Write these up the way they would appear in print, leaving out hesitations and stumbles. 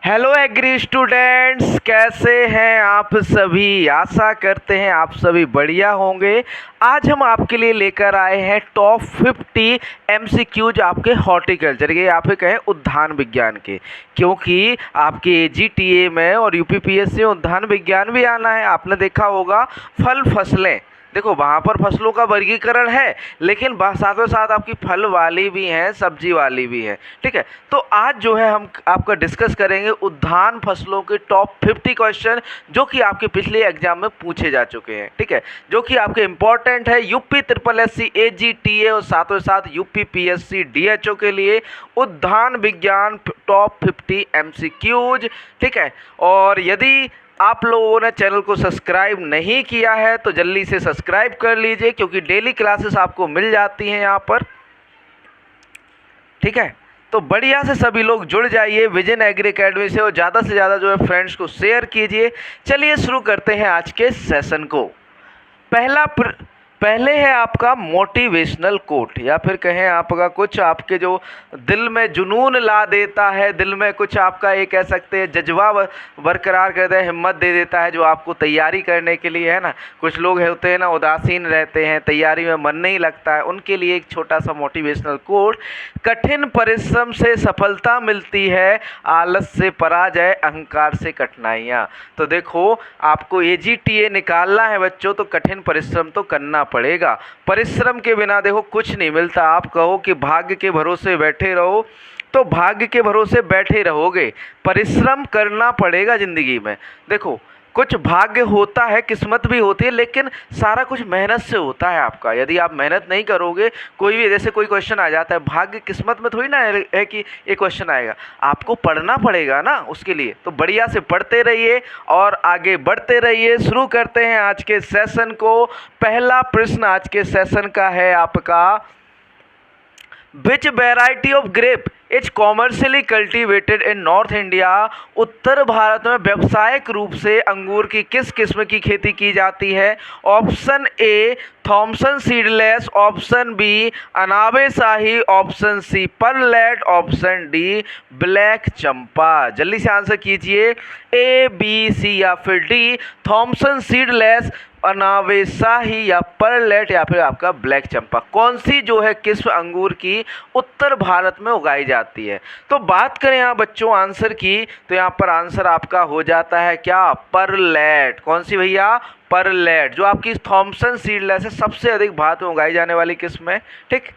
Hello agree students, कैसे हैं आप सभी। आशा करते हैं आप सभी बढ़िया होंगे। आज हम आपके लिए लेकर आए हैं टॉप 50 एमसीक्यूज आपके हॉर्टिकल्चर के या फिर कहें उद्यान विज्ञान के, क्योंकि आपके जीटीए में और यूपीपीएससी में उद्यान विज्ञान भी आना है। आपने देखा होगा फल फसलें, देखो वहाँ पर फसलों का वर्गीकरण है, लेकिन साथों साथ आपकी फल वाली भी हैं, सब्जी वाली भी हैं। ठीक है, तो आज जो है हम आपका डिस्कस करेंगे उद्यान फसलों के टॉप 50 क्वेश्चन जो कि आपके पिछले एग्जाम में पूछे जा चुके हैं। ठीक है, जो कि आपके इंपॉर्टेंट है UP triple S C AGTA और साथों साथ यूपी पीएससी डीएचओ के लिए उद्यान विज्ञान टॉप 50 एमसीक्यूज। ठीक है, और यदि आप लोगों ने चैनल को सब्सक्राइब नहीं किया है तो जल्दी से सब्सक्राइब कर लीजिए, क्योंकि डेली क्लासेस आपको मिल जाती हैं यहाँ पर। ठीक है, तो बढ़िया से सभी लोग जुड़ जाइए विजन एग्री अकेडमी से, और ज़्यादा से ज़्यादा जो है फ्रेंड्स को शेयर कीजिए। चलिए शुरू करते हैं आज के सेशन को। पहले है आपका मोटिवेशनल कोट, या फिर कहें आपका कुछ आपके जो दिल में जुनून ला देता है, दिल में कुछ आपका ये कह सकते हैं जज्बा बरकरार कर दे, हिम्मत दे देता है जो आपको तैयारी करने के लिए, है ना। कुछ लोग होते हैं ना उदासीन रहते हैं, तैयारी में मन नहीं लगता है, उनके लिए एक छोटा सा मोटिवेशनल कोट। कठिन परिश्रम से सफलता मिलती है, आलस से पराजय, अहंकार से कठिनाइयाँ। तो देखो आपको एजीटीए निकालना है बच्चों, तो कठिन परिश्रम तो करना पड़ेगा। परिश्रम के बिना देखो कुछ नहीं मिलता। आप कहो कि भाग्य के भरोसे बैठे रहो, तो भाग्य के भरोसे बैठे रहोगे। परिश्रम करना पड़ेगा ज़िंदगी में। देखो कुछ भाग्य होता है, किस्मत भी होती है, लेकिन सारा कुछ मेहनत से होता है आपका। यदि आप मेहनत नहीं करोगे, कोई भी जैसे कोई क्वेश्चन आ जाता है, भाग्य किस्मत में थोड़ी ना है कि ये क्वेश्चन आएगा। आपको पढ़ना पड़ेगा ना उसके लिए, तो बढ़िया से पढ़ते रहिए और आगे बढ़ते रहिए। शुरू करते हैं आज के सेशन को। पहला प्रश्न आज के सेशन का है आपका, which variety of grape is commercially cultivated in north India. उत्तर भारत में व्यावसायिक रूप से अंगूर की किस किस्म की खेती की जाती है। Option A Thompson seedless, option B Anabe Shahi, option C Perlette, option D black Champa. जल्दी से आंसर कीजिए, ए बी सी या फिर D, Thompson seedless, Anabe Shahi या परलेट या फिर आपका ब्लैक चंपा। कौन सी जो है किस्म अंगूर की उत्तर भारत में उगाई जाती है। तो बात करें यहाँ बच्चों आंसर की, तो यहाँ पर आंसर आपका हो जाता है क्या, परलेट। कौन सी भैया, परलेट, जो आपकी थॉमसन सीडलेस है, सबसे अधिक भारत में उगाई जाने वाली किस्म है। ठीक,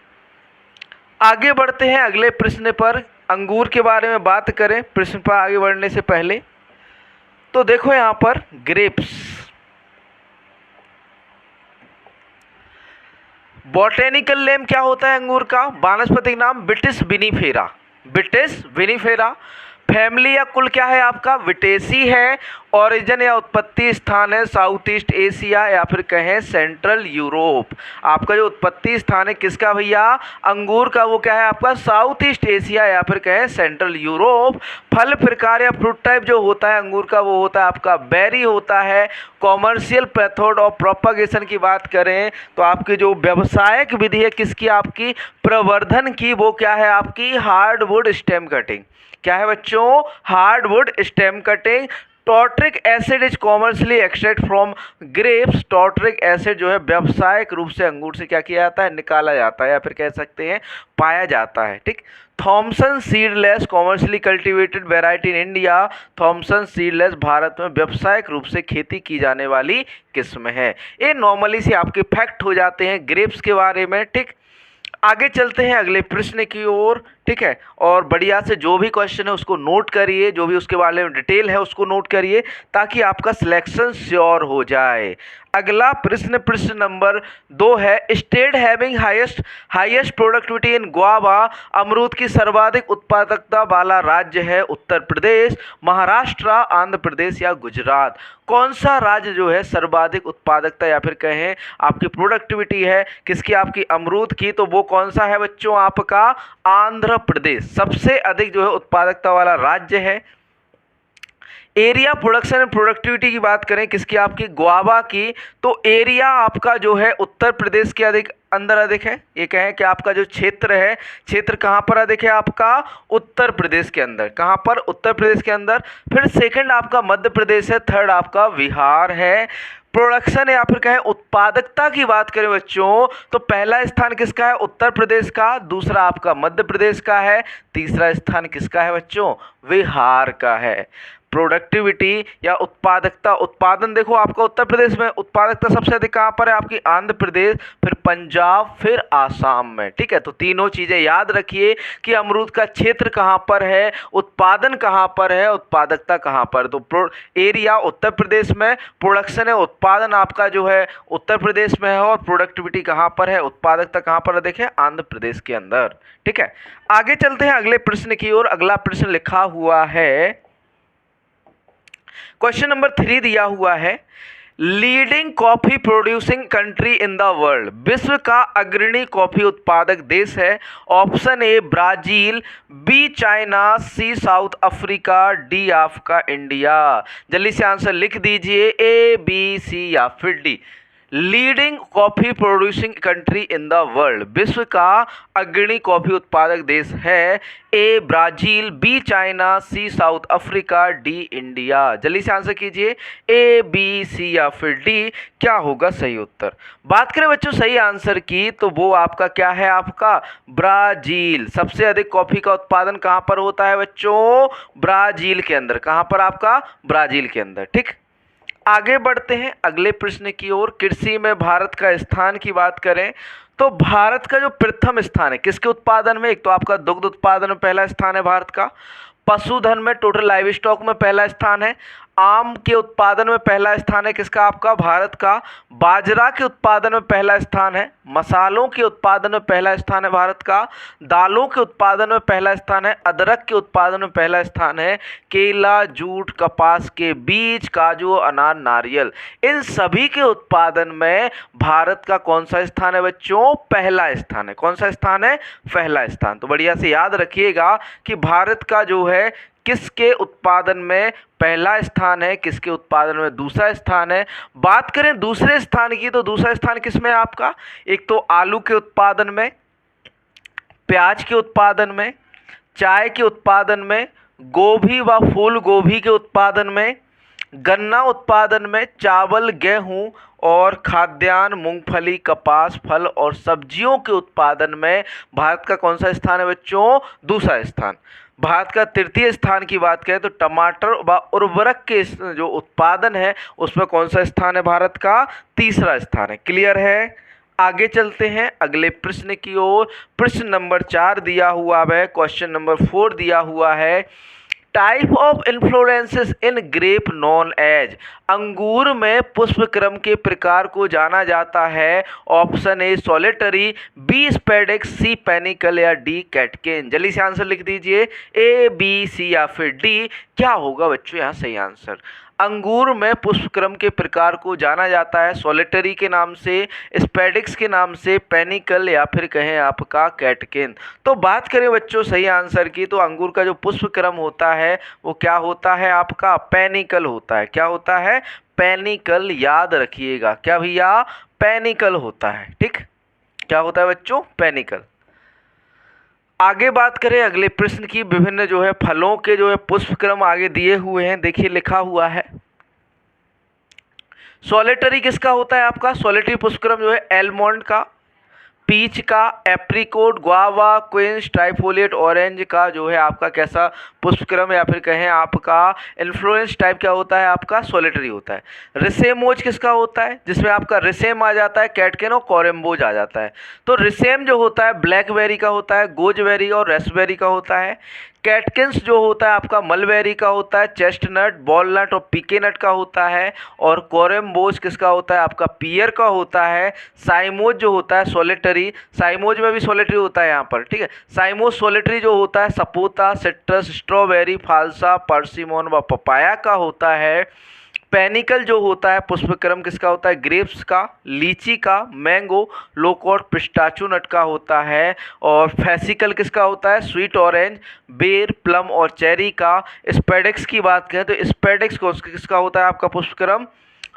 आगे बढ़ते हैं अगले प्रश्न पर। अंगूर के बारे में बात करें प्रश्न पर आगे बढ़ने से पहले, तो देखो यहाँ पर ग्रेप्स, बॉटेनिकल नेम क्या होता है अंगूर का, वानस्पतिक नाम विटिस विनिफेरा, विटिस विनिफेरा। फैमिली या कुल क्या है आपका, विटेसी है। ओरिजिन या उत्पत्ति स्थान है साउथ ईस्ट एशिया या फिर कहें सेंट्रल यूरोप। आपका जो उत्पत्ति स्थान है किसका भैया, अंगूर का, वो क्या है आपका साउथ ईस्ट एशिया या फिर कहें सेंट्रल यूरोप। फल प्रकार या फ्रूट टाइप जो होता है अंगूर का, वो होता है आपका बेरी होता है। कॉमर्शियल मेथड ऑफ प्रोपगेशन की बात करें तो आपकी जो व्यावसायिक विधि है किसकी, आपकी प्रवर्धन की, वो क्या है आपकी हार्डवुड स्टेम कटिंग। क्या है बच्चों, hardwood stem cutting. Tartaric acid is commercially extract from grapes. Tartaric acid जो है व्यावसायिक रूप से अंगूर से क्या किया जाता है, निकाला जाता है या फिर कह सकते हैं पाया जाता है। ठीक, Thompson seedless commercially cultivated variety in India. Thompson seedless Bharat में व्यावसायिक रूप से खेती की जाने वाली किस्म है। ये नॉर्मली से आपके फैक्ट हो जाते हैं ग्रेप्स के बारे में। ठीक, आगे चलते हैं अगले प्रश्न की ओर। ठीक है, और बढ़िया से जो भी क्वेश्चन है उसको नोट करिए, जो भी उसके बारे में डिटेल है उसको नोट करिए, ताकि आपका सिलेक्शन श्योर हो जाए। अगला प्रश्न, प्रश्न नंबर 2 है, state having highest productivity in guava. अमरूद की सर्वाधिक उत्पादकता वाला राज्य है उत्तर प्रदेश, महाराष्ट्र, आंध्र प्रदेश या गुजरात। कौन सा राज्य जो है सर्वाधिक उत्पादकता या फिर कहें आपकी प्रोडक्टिविटी है किसकी, आपकी अमरूद की, तो वो कौन सा है बच्चों, आपका आंध्र प्रदेश सबसे अधिक जो है उत्पादकता वाला राज्य है। एरिया, प्रोडक्शन एंड प्रोडक्टिविटी की बात करें किसकी, आपकी गुआवा की, तो एरिया आपका जो है उत्तर प्रदेश के अंदर अधिक है। ये कहें कि आपका जो क्षेत्र है, क्षेत्र कहाँ पर अधिक है, आपका उत्तर प्रदेश के अंदर। कहाँ पर, उत्तर प्रदेश के अंदर। फिर सेकंड आपका मध्य प्रदेश है, थर्ड आपका बिहार है। प्रोडक्शन या फिर कहें उत्पादकता की बात करें बच्चों, तो पहला स्थान किसका है, उत्तर प्रदेश का, दूसरा आपका मध्य प्रदेश का है, तीसरा स्थान किसका है बच्चों, बिहार का है। प्रोडक्टिविटी या उत्पादकता, उत्पादन देखो आपका उत्तर प्रदेश में, उत्पादकता सबसे अधिक कहाँ पर है, आपकी आंध्र प्रदेश, फिर पंजाब, फिर आसाम में। ठीक है, तो तीनों चीजें याद रखिए कि अमरूद का क्षेत्र कहाँ पर है, उत्पादन कहाँ पर है, उत्पादकता कहाँ पर। तो एरिया उत्तर प्रदेश में, प्रोडक्शन है, उत्पादन आपका जो है उत्तर प्रदेश में है, और प्रोडक्टिविटी कहाँ पर है, उत्पादकता कहाँ पर है, आंध्र प्रदेश के अंदर। ठीक है, आगे चलते हैं अगले प्रश्न की ओर। अगला प्रश्न लिखा हुआ है, क्वेश्चन नंबर 3 दिया हुआ है, leading coffee producing country in the world, विश्व का अग्रणी कॉफी उत्पादक देश है। Option A Brazil, B China, C South Africa, D आपका इंडिया। जल्दी से आंसर लिख दीजिए, ए बी सी या फिर D. Leading coffee producing country in the world, विश्व का अग्रणी कॉफी उत्पादक देश है। A Brazil, B China, C South Africa, D India. जल्दी से आंसर कीजिए, ए बी सी या फिर डी, क्या होगा सही उत्तर। बात करें बच्चों सही आंसर की, तो वो आपका क्या है, आपका ब्राजील। सबसे अधिक कॉफी का उत्पादन कहाँ पर होता है बच्चों, ब्राजील के अंदर। कहाँ पर, आपका ब्राजील के अंदर। ठीक, आगे बढ़ते हैं अगले प्रश्न की ओर। कृषि में भारत का स्थान की बात करें, तो भारत का जो प्रथम स्थान है किसके उत्पादन में, एक तो आपका दुग्ध उत्पादन में पहला स्थान है भारत का, पशुधन में टोटल लाइव स्टॉक में पहला स्थान है, आम के उत्पादन में पहला स्थान है किसका, आपका भारत का, बाजरा के उत्पादन में पहला स्थान है, मसालों के उत्पादन में पहला स्थान है भारत का, दालों के उत्पादन में पहला स्थान है, अदरक के उत्पादन में पहला स्थान है, केला, जूट, कपास के बीज, काजू, अनार, नारियल, इन सभी के उत्पादन में भारत का कौन सा स्थान है बच्चों, पहला स्थान है। कौन सा स्थान है, पहला स्थान। तो बढ़िया से याद रखिएगा कि भारत का जो है किसके उत्पादन में पहला स्थान है, किसके उत्पादन में दूसरा स्थान है। बात करें दूसरे स्थान की, तो दूसरा स्थान किसमें है आपका, एक तो आलू के उत्पादन में, प्याज के उत्पादन में, चाय के उत्पादन में, गोभी व फूल गोभी के उत्पादन में, गन्ना उत्पादन में, चावल, गेहूं और खाद्यान्न, मूंगफली, कपास, फल और सब्जियों के उत्पादन में भारत का कौन सा स्थान है बच्चों, दूसरा स्थान। भारत का तृतीय स्थान की बात करें तो टमाटर व उर्वरक के जो उत्पादन है उसमें कौन सा स्थान है भारत का, तीसरा स्थान है। क्लियर है, आगे चलते हैं अगले प्रश्न की ओर। प्रश्न नंबर 4 दिया हुआ है, क्वेश्चन नंबर 4 दिया हुआ है, type of inflorescences in grape known as, अंगूर में पुष्पक्रम के प्रकार को जाना जाता है। Option A solitary, B spadix, C panicle या डी कैटकिन। जल्दी से आंसर लिख दीजिए, ए बी सी या फिर डी, क्या होगा बच्चों यहाँ सही आंसर। अंगूर में पुष्पक्रम के प्रकार को जाना जाता है सॉलिटरी के नाम से, स्पेडिक्स के नाम से, पेनिकल या फिर कहें आपका कैटकिन। तो बात करें बच्चों सही आंसर की, तो अंगूर का जो पुष्पक्रम होता है वो क्या होता है आपका, पेनिकल होता है। क्या होता है, पेनिकल। याद रखिएगा, क्या भैया, पेनिकल होता है। ठीक, क्या होता है बच्चों, पेनिकल। आगे बात करें अगले प्रश्न की, विभिन्न जो है फलों के जो है पुष्पक्रम आगे दिए हुए हैं। देखिए लिखा हुआ है, सॉलिटरी किसका होता है आपका, सॉलिटरी पुष्पक्रम जो है एलमोंड का, पीच का, apricot, guava, quince, trifoliate, orange का जो है आपका कैसा पुष्पक्रम या फिर कहें आपका इन्फ्लोरेंस टाइप क्या होता है आपका, सॉलिटरी होता है। रिसेमोज किसका होता है, जिसमें आपका रिसेम आ जाता है, कैटकिन और कोरम्बोज आ जाता है। तो रिसेम जो होता है ब्लैकबेरी का होता है, गोजबेरी और रेस्पबेरी का होता है। कैटकिन्स जो होता है आपका मलबेरी का होता है, चेस्टनट, वॉलनट और पीकेनट का होता है। और कोरम्बोज किसका होता है आपका, पियर का होता है। साइमोज जो होता है सॉलिटरी, साइमोज में भी सॉलिटरी होता है यहाँ पर, ठीक है। साइमोज सॉलिटरी जो होता है सपोता, सिट्रस, स्ट्रॉबेरी, फाल्सा, पर्सिमोन व पपाया का होता है। पेनिकल जो होता है पुष्पक्रम किसका होता है, ग्रेप्स का, लीची का, मैंगो, लोकोट, पिस्ताचो नट का होता है। और फेसिकल किसका होता है, स्वीट ऑरेंज, बेर, प्लम और चेरी का। स्पेडेक्स की बात करें तो स्पेडेक्स किसका होता है आपका पुष्पक्रम,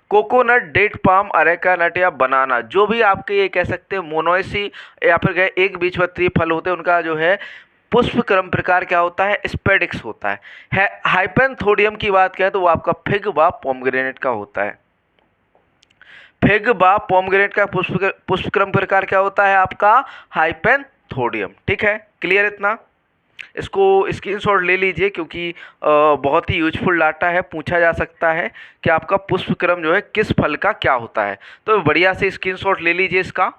coconut, date palm, areca nut या बनाना, जो भी आपके ये कह सकते हैं मोनोएसी या फिर कहें एक बीजपत्री फल होते हैं, उनका जो है पुष्पक्रम प्रकार क्या होता है, स्पेडिक्स होता है। हाइपेंथोडियम की बात करें तो वो आपका फिग व पोमग्रेनेट का होता है। फिग व पोमग्रेनेट का पुष्पक्रम प्रकार क्या होता है आपका, हाइपेंथोडियम। ठीक है, क्लियर इतना, इसको स्क्रीनशॉट ले लीजिए क्योंकि बहुत ही यूजफुल डाटा है, पूछा जा सकता है कि आपका पुष्पक्रम जो है किस फल का क्या होता है, तो बढ़िया से स्क्रीनशॉट ले लीजिए इसका।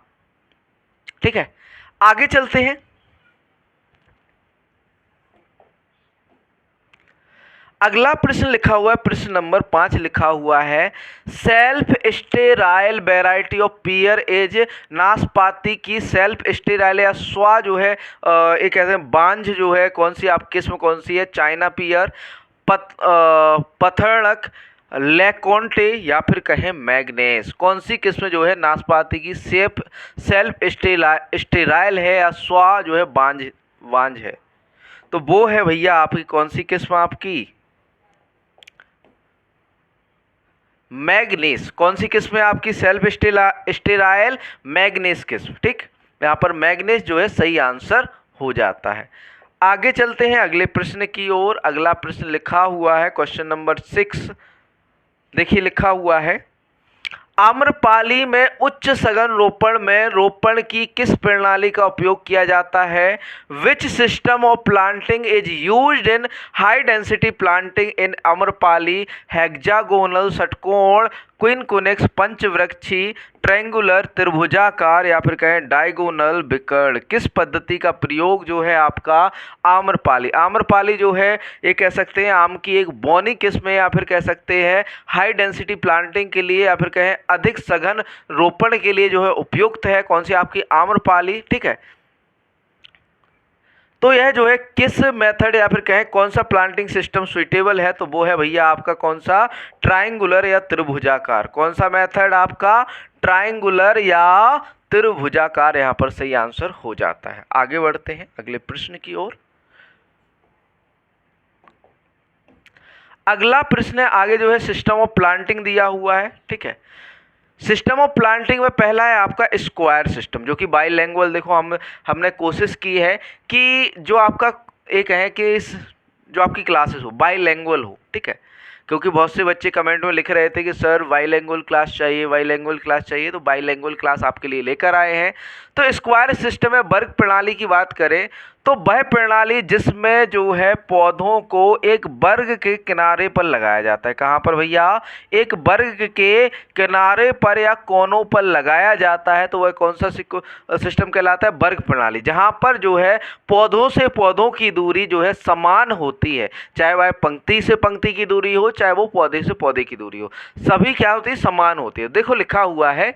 ठीक है, आगे चलते हैं। अगला प्रश्न लिखा हुआ है, प्रश्न नंबर 5 लिखा हुआ है, self sterile variety of pear as नाशपाती की सेल्फ स्टेराइल या स्वा जो है एक कहते हैं बांझ जो है कौन सी आप किस्म कौन सी है, चाइना पियर, पथरड़क, लेकोंटे या फिर कहें मैग्नेस, कौन सी किस्म जो है नाशपाती की सेल्फ स्टेराइल है या स्वा जो है बांझ है, तो वो है भैया आपकी कौन सी किस्म आपकी, मैग्नीस। कौन सी किस्म है आपकी, सेल्फ स्टेराइल मैग्नीस किस्म। ठीक, यहाँ पर मैग्नीस जो है सही आंसर हो जाता है। आगे चलते हैं अगले प्रश्न की ओर। अगला प्रश्न लिखा हुआ है क्वेश्चन नंबर 6, देखिए लिखा हुआ है, आम्रपाली में उच्च सघन रोपण में रोपण की किस प्रणाली का उपयोग किया जाता है, which system of planting is used in high density planting in Amrapali, hexagonal, षटकोण, क्विनकुनेक्स, पंचवृक्षी, ट्रायंगुलर, त्रिभुजाकार या फिर कहें डायगोनल विकर्ण, किस पद्धति का प्रयोग जो है आपका आम्रपाली जो है ये कह सकते हैं आम की एक बौनी किस्म है या फिर कह सकते हैं हाई डेंसिटी प्लांटिंग के लिए या फिर कहें अधिक सघन रोपण के लिए जो है उपयुक्त है, कौन सी आपकी आम्रपाली। ठीक है, तो यह जो है किस मेथड या फिर कहें कौन सा प्लांटिंग सिस्टम सुइटेबल है, तो वो है भैया आपका कौन सा, ट्रायंगुलर या त्रिभुजाकार। कौन सा मेथड आपका, ट्रायंगुलर या त्रिभुजाकार, यहाँ पर सही आंसर हो जाता है। आगे बढ़ते हैं अगले प्रश्न की ओर। अगला प्रश्न है, आगे जो है सिस्टम ऑफ प्लांटिंग दिया हुआ है। ठीक है, सिस्टम ऑफ प्लांटिंग में पहला है आपका स्क्वायर सिस्टम, जो कि बाईलैंग्वेज, देखो हमने कोशिश की है कि जो आपका एक है कि जो आपकी क्लासेस हो बाईलैंग्वेज हो। ठीक है, क्योंकि बहुत से बच्चे कमेंट में लिख रहे थे कि सर बाईलैंग्वेज क्लास चाहिए, बाईलैंग्वेज क्लास चाहिए, तो बाईलैंग्वेज क्लास आपके लिए लेकर आए हैं। तो स्क्वायर सिस्टम में वर्ग प्रणाली की बात करें तो वह प्रणाली जिसमें जो है पौधों को एक वर्ग के किनारे पर लगाया जाता है, कहाँ पर भैया, एक वर्ग के किनारे पर या कोनों पर लगाया जाता है, तो वह कौन सा सिस्टम कहलाता है, वर्ग प्रणाली, जहाँ पर जो है पौधों से पौधों की दूरी जो है समान होती है, चाहे वह पंक्ति से पंक्ति की दूरी हो चाहे वो पौधे से पौधे की दूरी हो, सभी क्या होती है, समान होती है। देखो लिखा हुआ है,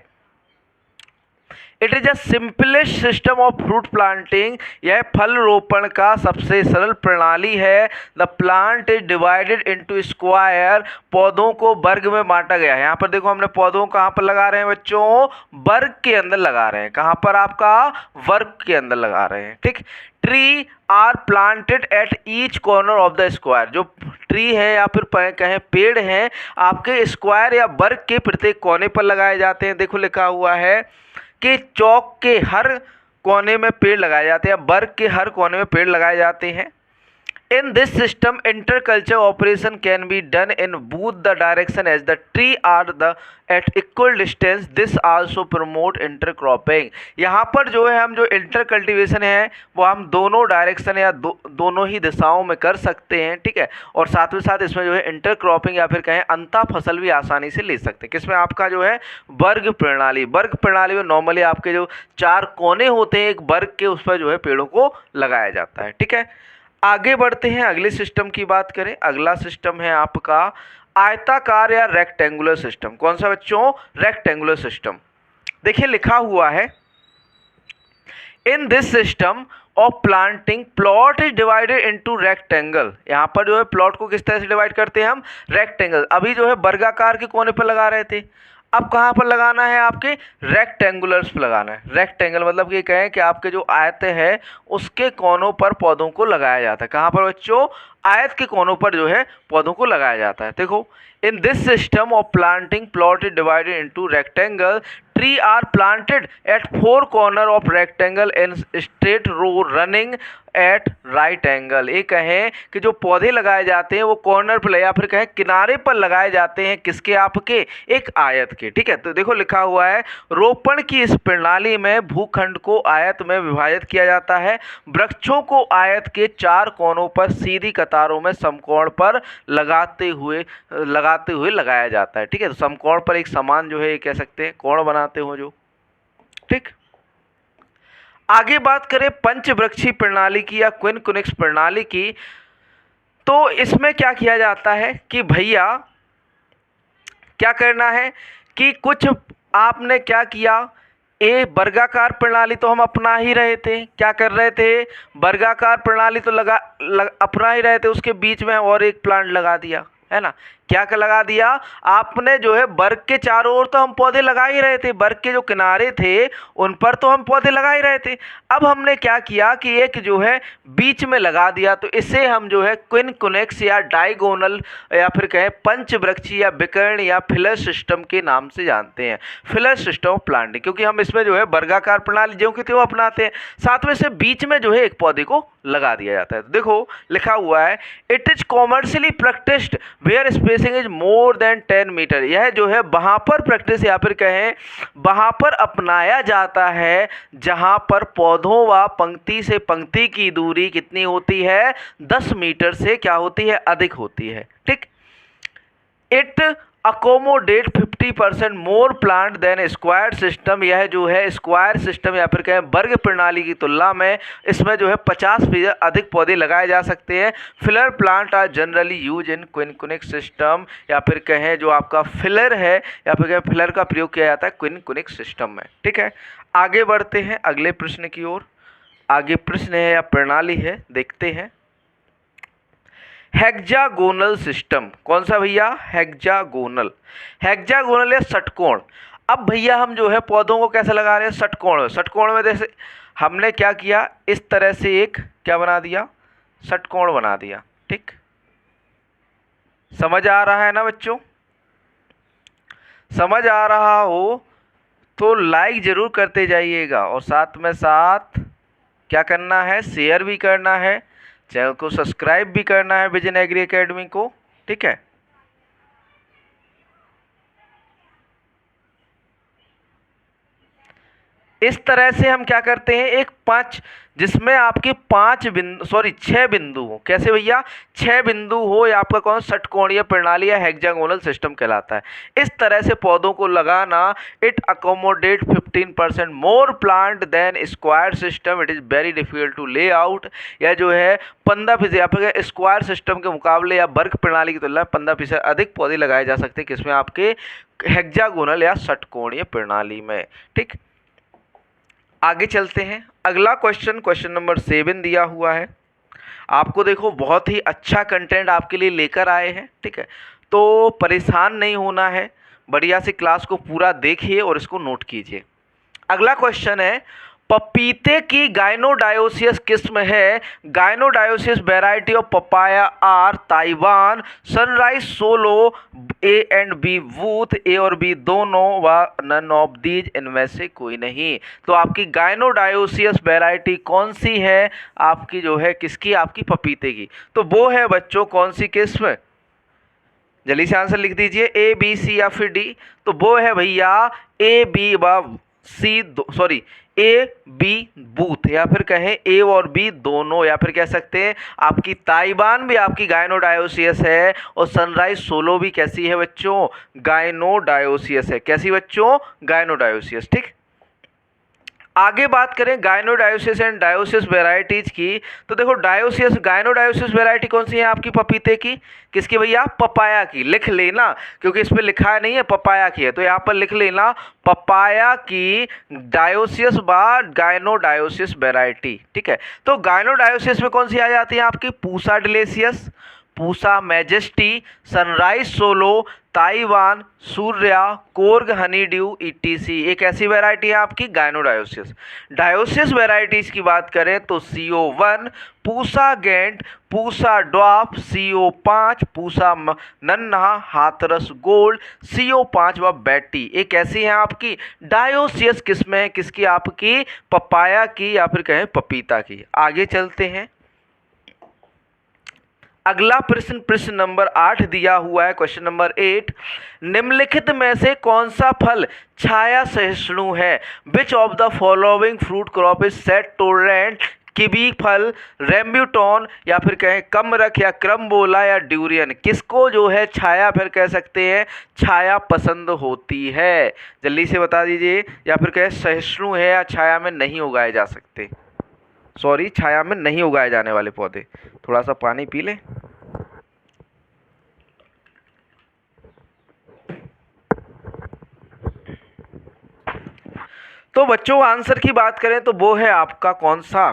it is a simplest system of fruit planting, यह फल रोपण का सबसे सरल प्रणाली है। The plant is divided into square, पौधों को वर्ग में बांटा गया है। यहाँ पर देखो हमने पौधों कहाँ पर लगा रहे हैं बच्चों, वर्ग के अंदर लगा रहे हैं, कहाँ पर आपका, वर्ग के अंदर लगा रहे हैं। ठीक, tree are planted at each corner of the square, जो ट्री है या फिर कहें पेड़ हैं आपके स्क्वायर या वर्ग के प्रत्येक कोने पर लगाए जाते हैं। देखो लिखा हुआ है कि चौक के हर कोने में पेड़ लगाए जाते हैं, वर्ग के हर कोने में पेड़ लगाए जाते हैं। In this system, interculture operation can be done in both the direction as the tree are at equal distance. This also promote intercropping. यहाँ पर जो है हम जो इंटरकल्टिवेशन है वो हम दोनों डायरेक्शन या दोनों ही दिशाओं में कर सकते हैं। ठीक है, और साथ में साथ इसमें जो है इंटरक्रॉपिंग या फिर कहें अंता फसल भी आसानी से ले सकते हैं। किसमें आपका जो है वर्ग प्रणाली में नॉर्मली आपके जो 4 कोने होते हैं एक वर्ग के, उस पर जो है पेड़ों को लगाया जाता है। ठीक है, आगे बढ़ते हैं, अगले सिस्टम की बात करें। अगला सिस्टम है आपका आयताकार या रेक्टेंगुलर सिस्टम। कौन सा बच्चों, रेक्टेंगुलर सिस्टम। देखिए लिखा हुआ है, इन this system of planting plot is divided into rectangle. यहाँ पर जो है प्लॉट को किस तरह से डिवाइड करते हैं हम, रेक्टेंगल। अभी जो है वर्गाकार के कोने पर लगा रहे थे, अब कहाँ पर लगाना है, आपके रेक्टेंगुलर्स पर लगाना है। रेक्टेंगल मतलब ये कहें कि आपके जो आयत है उसके कोनों पर पौधों को लगाया जाता है। कहाँ पर बच्चों, आयत के कोनों पर जो है पौधों को लगाया जाता है। देखो, in this system of planting plot is divided into rectangle, tree are planted at 4 corner of rectangle in straight row running at right angle. ये कहें कि जो पौधे लगाए जाते हैं वो कॉर्नर पर या फिर कहें किनारे पर लगाए जाते हैं, किसके, आपके एक आयत के। ठीक है, तो देखो लिखा हुआ है, रोपण की इस प्रणाली में भूखंड को आयत में विभाजित किया जाता है। वृक्षों को आयत के 4 कोनों पर सीधी कतारों में समकोण पर लगाते हुए लगाया जाता है। ठीक है, तो समकोण पर एक समान जो है ये कह सकते हैं कोण बनाते हो जो। ठीक, आगे बात करें पंचवृक्षी प्रणाली की या क्विनकुनिक्स प्रणाली की, तो इसमें क्या किया जाता है कि भैया क्या करना है कि कुछ आपने क्या किया, ए वर्गाकार प्रणाली तो हम अपना ही रहे थे, क्या कर रहे थे, वर्गाकार प्रणाली तो अपना ही रहे थे, उसके बीच में और एक प्लांट लगा दिया, है ना। क्या लगा दिया आपने, जो है वर्ग के चारों ओर तो हम पौधे लगा ही रहे थे, वर्ग के जो किनारे थे उन पर तो हम पौधे लगा ही रहे थे। अब हमने क्या किया कि एक जो है बीच में लगा दिया, तो इसे हम जो है क्विनकुनेक्स या डायगोनल या फिर कहें पंचवृक्षी या विकर्ण या फिलर सिस्टम के नाम से जानते हैं। फिलर सिस्टम ऑफ प्लांटिंग, क्योंकि हम इसमें जो है वर्गाकार प्रणाली जो कि त्यों अपनाते हैं, साथ में से बीच में जो है एक पौधे को लगा दिया जाता है। तो देखो लिखा हुआ है, it is commercially practised where spacing is more than 10 metre. यह जो है वहाँ पर प्रैक्टिस या फिर कहें वहाँ पर अपनाया जाता है जहाँ पर पौधों व पंक्ति से पंक्ति की दूरी कितनी होती है, 10 मीटर से क्या होती है, अधिक होती है। ठीक, it accommodate 50% more plant than square system. यह जो है स्क्वायर सिस्टम या फिर कहें वर्ग प्रणाली की तुलना में इसमें जो है 50% अधिक पौधे लगाए जा सकते हैं। Filler plant are generally use in quincunx system, या फिर कहें जो आपका फिलर है या फिर कहें फिलर का प्रयोग किया जाता है क्विनकुनिक सिस्टम में। ठीक है, आगे बढ़ते हैं अगले प्रश्न की ओर। आगे प्रश्न है या प्रणाली है, देखते हैं। हेक्सागोनल सिस्टम, कौन सा भैया, हेक्सागोनल। हेक्सागोनल या षटकोण। अब भैया हम जो है पौधों को कैसे लगा रहे हैं, षटकोण। षटकोण में जैसे हमने क्या किया, इस तरह से एक क्या बना दिया, षटकोण बना दिया। ठीक, समझ आ रहा है ना बच्चों, समझ आ रहा हो तो लाइक जरूर करते जाइएगा, और साथ में साथ क्या करना है, शेयर भी करना है, चैनल को सब्सक्राइब भी करना है विजन एग्री एकेडमी को। ठीक है, इस तरह से हम क्या करते हैं, एक 5 जिसमें आपके 6 बिंदु हो। कैसे भैया, 6 बिंदु हो, या आपका कौन षटकोणीय प्रणाली या हेक्सागोनल सिस्टम कहलाता है। इस तरह से पौधों को लगाना, it accommodate 15% more plant than square system, it is very difficult to lay out. यह जो है 15% या फिर स्क्वायर सिस्टम के मुकाबले या वर्ग प्रणाली की तुलना में 15% अधिक पौधे लगाए जा सकते हैं, किसमें, आपके हेक्सागोनल या षटकोणीय प्रणाली में। ठीक, आगे चलते हैं। अगला क्वेश्चन नंबर 7 दिया हुआ है आपको। देखो बहुत ही अच्छा कंटेंट आपके लिए लेकर आए हैं। ठीक है, तो परेशान नहीं होना है, बढ़िया से क्लास को पूरा देखिए और इसको नोट कीजिए। अगला क्वेश्चन है, पपीते की गाइनोडायोसियस किस्म है। Gynodioecious variety of papaya are Taiwan, Sunrise, Solo, A and B both, A और बी दोनों, व नन ऑफ दीज, इनमें से कोई नहीं। तो आपकी गाइनोडायोसियस वेराइटी कौन सी है, आपकी जो है किसकी, आपकी पपीते की। तो वो है बच्चों कौन सी किस्म, जल्दी से आंसर लिख दीजिए, ए बी सी या फिर डी। तो वो है भैया ए बी व सी, सॉरी ए बी बूथ, या फिर कहें ए और बी दोनों, या फिर कह सकते हैं आपकी ताइवान भी आपकी गाइनोडायोसियस है, और सनराइज सोलो भी कैसी है बच्चों, गाइनोडायोसियस है। कैसी बच्चों, गाइनोडायोसियस। ठीक, आगे बात करें गायनोडायोसिस एंड डायोसिस वेराइटीज की, तो देखो डायोसिस गायनोडायोसिस वेराइटी कौन सी है आपकी? पपीते की। किसकी भैया? पपाया की। लिख लेना, क्योंकि इस पे लिखा नहीं है, पपाया की है, तो यहाँ पर लिख लेना पपाया की डायोसिस बा गायनोडायोसिस वेराइटी। ठीक है, तो गायनोडायोसिस में कौन सी आ जाती है आपकी? Pusa Delicious, Pusa Majesty, Sunrise Solo, Taiwan, Surya, Coorg honey dew, E T C. एक ऐसी वैरायटी है आपकी गायनोडायोसिस। डायोसिस वैरायटीज की बात करें तो CO1, Pusa giant, Pusa dwarf, CO5, Pusa Nanha, Hathras gold, CO5 व बैटी। एक ऐसी है आपकी डायोसिस, किसमें है? किसकी? आपकी पपाया की या फिर कहें पपीता की। आगे चलते हैं। अगला प्रश्न, प्रश्न नंबर 8 दिया हुआ है, क्वेश्चन नंबर 8। निम्नलिखित में से कौन सा फल छाया सहिष्णु है? Which of the following fruit crop is set tolerant? Kiwi फल, रेम्ब्यूटॉन, या फिर कहें कमरख, या क्रमबोला, या ड्यूरियन। किसको जो है छाया फिर कह सकते हैं, छाया पसंद होती है? जल्दी से बता दीजिए। या फिर कहें सहिष्णु है या छाया में नहीं उगाए जा सकते, सॉरी छाया में नहीं उगाए जाने वाले पौधे। थोड़ा सा पानी पी लें। तो बच्चों आंसर की बात करें तो वो है आपका कौन सा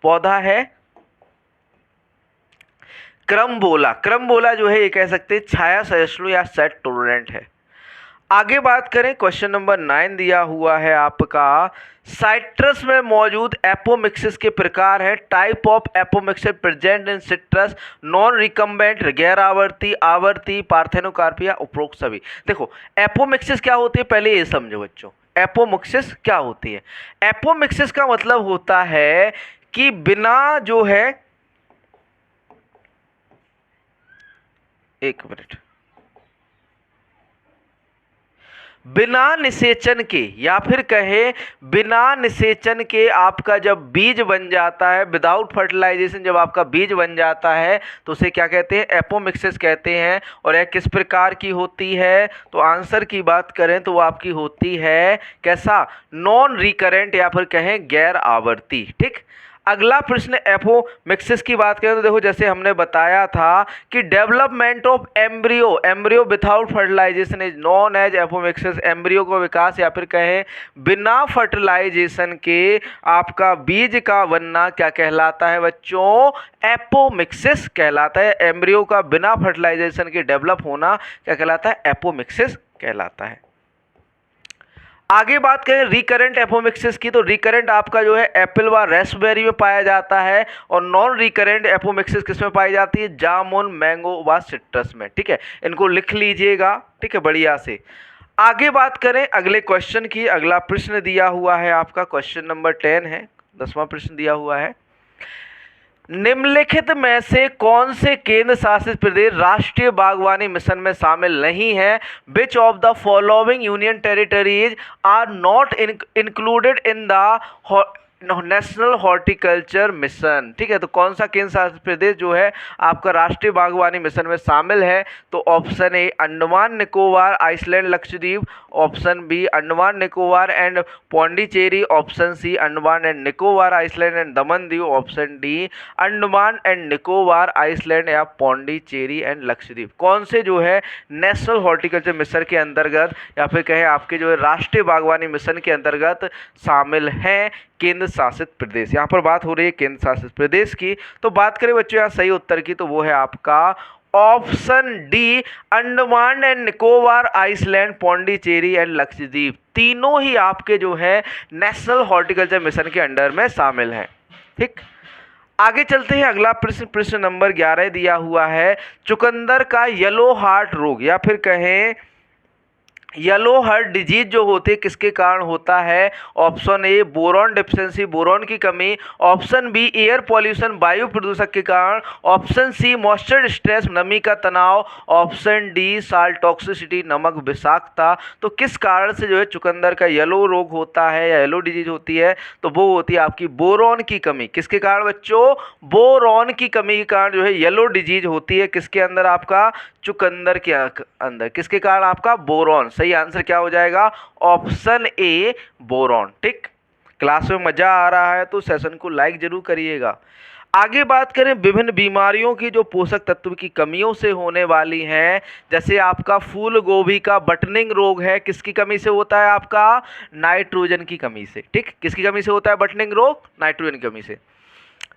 पौधा है? क्रमबोला। क्रमबोला जो है ये कह सकते हैं छाया सहिष्णु या सेट टोलरेंट है। आगे बात करें, क्वेश्चन नंबर 9 दिया हुआ है आपका, साइट्रस में मौजूद एपोमिक्सिस के प्रकार है। Type of apomixis present in citrus, non recumbent, गैर आवर्ती, आवर्ती, पार्थेनोकार्पिया, उपरोक्त सभी। देखो एपोमिक्सिस क्या होती है पहले ये समझो बच्चों। एपोमिक्सिस क्या होती है? एपोमिक्सिस का मतलब होता है कि बिना जो है, एक मिनट, बिना निषेचन के या फिर कहे बिना निषेचन के आपका जब बीज बन जाता है, विदाउट फर्टिलाइजेशन जब आपका बीज बन जाता है तो उसे क्या कहते हैं? एपोमिक्सिस कहते हैं। और यह किस प्रकार की होती है? तो आंसर की बात करें तो वो आपकी होती है कैसा? नॉन रिकरेंट या फिर कहें गैर आवर्ती। ठीक। अगला प्रश्न एपोमिक्सिस की बात करें तो देखो जैसे हमने बताया था कि development of embryo, embryo without fertilisation is known as apomixis. Embryo को विकास या फिर कहें बिना फर्टिलाइजेशन के आपका बीज का बनना क्या कहलाता है बच्चों? एपोमिक्सिस कहलाता है। एम्ब्रियो का बिना फर्टिलाइजेशन के डेवलप होना क्या कहलाता है? एपोमिक्सिस कहलाता है। आगे बात करें रिकरेंट एपोमिक्सिस की, तो रिकरेंट आपका जो है एप्पल व रेस्पबेरी में पाया जाता है, और नॉन रिकरेंट एपोमिक्सिस किस में पाई जाती है? जामुन, मैंगो व सिट्रस में। ठीक है, इनको लिख लीजिएगा। ठीक है, बढ़िया से। आगे बात करें अगले क्वेश्चन की। अगला प्रश्न दिया हुआ है आपका क्वेश्चन नंबर 10 है, 10वां प्रश्न दिया हुआ है। निम्नलिखित में से कौन से केंद्र शासित प्रदेश राष्ट्रीय बागवानी मिशन में शामिल नहीं है? Which of the following union territories are not included in the national horticulture mission? ठीक है, तो कौन सा केंद्र शासित प्रदेश जो है आपका राष्ट्रीय बागवानी मिशन में शामिल है? तो option A Andaman Nicobar, island, Lakshadweep, option B Andaman Nicobar and Pondicherry, option C Andaman and Nicobar, island and Daman Diu, option D Andaman and Nicobar, island या पौंडीचेरी एंड लक्षद्वीप। कौन से जो है नेशनल हॉर्टिकल्चर मिशन के अंतर्गत या फिर कहें आपके जो है राष्ट्रीय बागवानी मिशन के अंतर्गत शामिल हैं केंद्र शासित प्रदेश? यहाँ पर बात हो रही है केंद्र शासित प्रदेश की। तो बात करें बच्चों यहाँ सही उत्तर की, तो वो है आपका option D Andaman and Nicobar, island, Pondicherry and Lakshadweep. तीनों ही आपके जो है नेशनल हॉर्टिकल्चर मिशन के अंडर में शामिल हैं। ठीक, आगे चलते हैं। अगला प्रश्न, प्रश्न नंबर 11 दिया हुआ है, चुकंदर का येलो हार्ट रोग या फिर कहें येलो हार्ट डिजीज जो होती है किसके कारण होता है? ऑप्शन ए बोरॉन डिफिशिएंसी, बोरॉन की कमी, ऑप्शन बी एयर पॉल्यूशन, वायु प्रदूषक के कारण, ऑप्शन सी मॉइस्चर स्ट्रेस, नमी का तनाव, ऑप्शन डी साल्ट टॉक्सिसिटी, नमक विषाक्तता। तो किस कारण से जो है चुकंदर का येलो रोग होता है या येलो डिजीज होती है? तो वो होती है आपकी बोरॉन की कमी। किसके कारण बच्चों? बोरॉन की कमी के कारण जो है येलो डिजीज होती है। किसके अंदर? आपका चुकंदर के अंदर। किसके कारण? आपका बोरॉन। सही आंसर क्या हो जाएगा? Option A boron. ठीक, क्लास में मज़ा आ रहा है तो सेशन को लाइक ज़रूर करिएगा। आगे बात करें विभिन्न बीमारियों की जो पोषक तत्व की कमियों से होने वाली हैं, जैसे आपका फूल गोभी का बटनिंग रोग है, किसकी कमी से होता है? आपका नाइट्रोजन की कमी से। ठीक, किसकी कमी से होता है बटनिंग रोग? नाइट्रोजन की कमी से।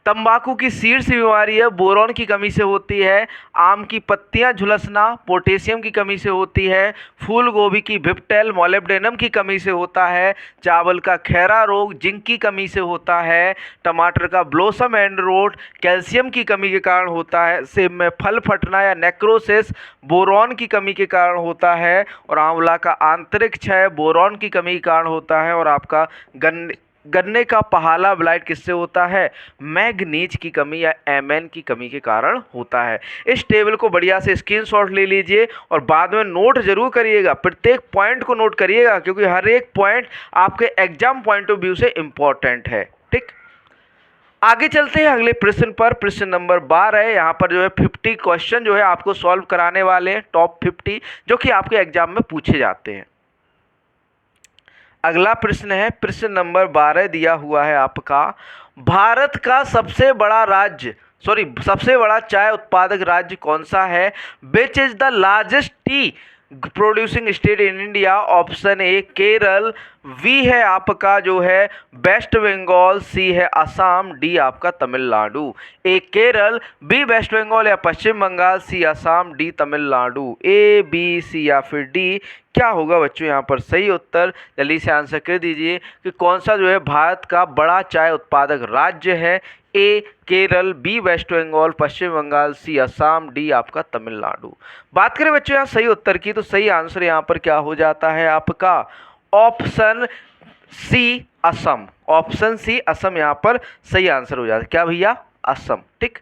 तंबाकू की शीर्ष बीमारी है, बोरॉन की कमी से होती है। आम की पत्तियां झुलसना पोटेशियम की कमी से होती है। फूल गोभी की भिप्टेल मोलिब्डेनम की कमी से होता है। चावल का खैरा रोग जिंक की कमी से होता है। टमाटर का ब्लोसम एंड रोट कैल्शियम की कमी के कारण होता है। सेब में फल फटना या नेक्रोसिस बोरॉन की कमी के कारण होता है। और आंवला का आंतरिक क्षय बोरॉन की कमी के कारण होता है। और आपका गन्ने का पहाला ब्लाइट किससे होता है? मैग्नीज की कमी या एमएन की कमी के कारण होता है। इस टेबल को बढ़िया से स्क्रीनशॉट ले लीजिए और बाद में नोट जरूर करिएगा, प्रत्येक पॉइंट को नोट करिएगा, क्योंकि हर एक पॉइंट आपके एग्जाम पॉइंट ऑफ व्यू से इम्पॉर्टेंट है। ठीक, आगे चलते हैं अगले प्रश्न पर। प्रश्न नंबर 12 है। यहाँ पर जो है 50 क्वेश्चन जो है आपको सॉल्व कराने वाले हैं, टॉप 50, जो कि आपके एग्जाम में पूछे जाते हैं। अगला प्रश्न है, प्रश्न नंबर 12 दिया हुआ है आपका, भारत का सबसे बड़ा चाय उत्पादक राज्य कौन सा है? Which is the largest tea producing state in India? Option A Kerala, B है आपका जो है वेस्ट बंगाल, सी है असम, डी आपका Tamil Nadu. A Kerala, B west Bengal या Paschim Bangal, C Assam, D Tamil Nadu. A B C या फिर डी, क्या होगा बच्चों यहाँ पर सही उत्तर? जल्दी से आंसर कर दीजिए कि कौन सा जो है भारत का बड़ा चाय उत्पादक राज्य है। ए केरल, बी वेस्ट बंगाल, पश्चिम बंगाल, सी असम, डी आपका तमिलनाडु। बात करें बच्चों यहाँ सही उत्तर की, तो सही आंसर यहाँ पर क्या हो जाता है आपका? Option C Assam. Option C Assam यहाँ पर सही आंसर हो जाता है। क्या भैया? असम। ठीक,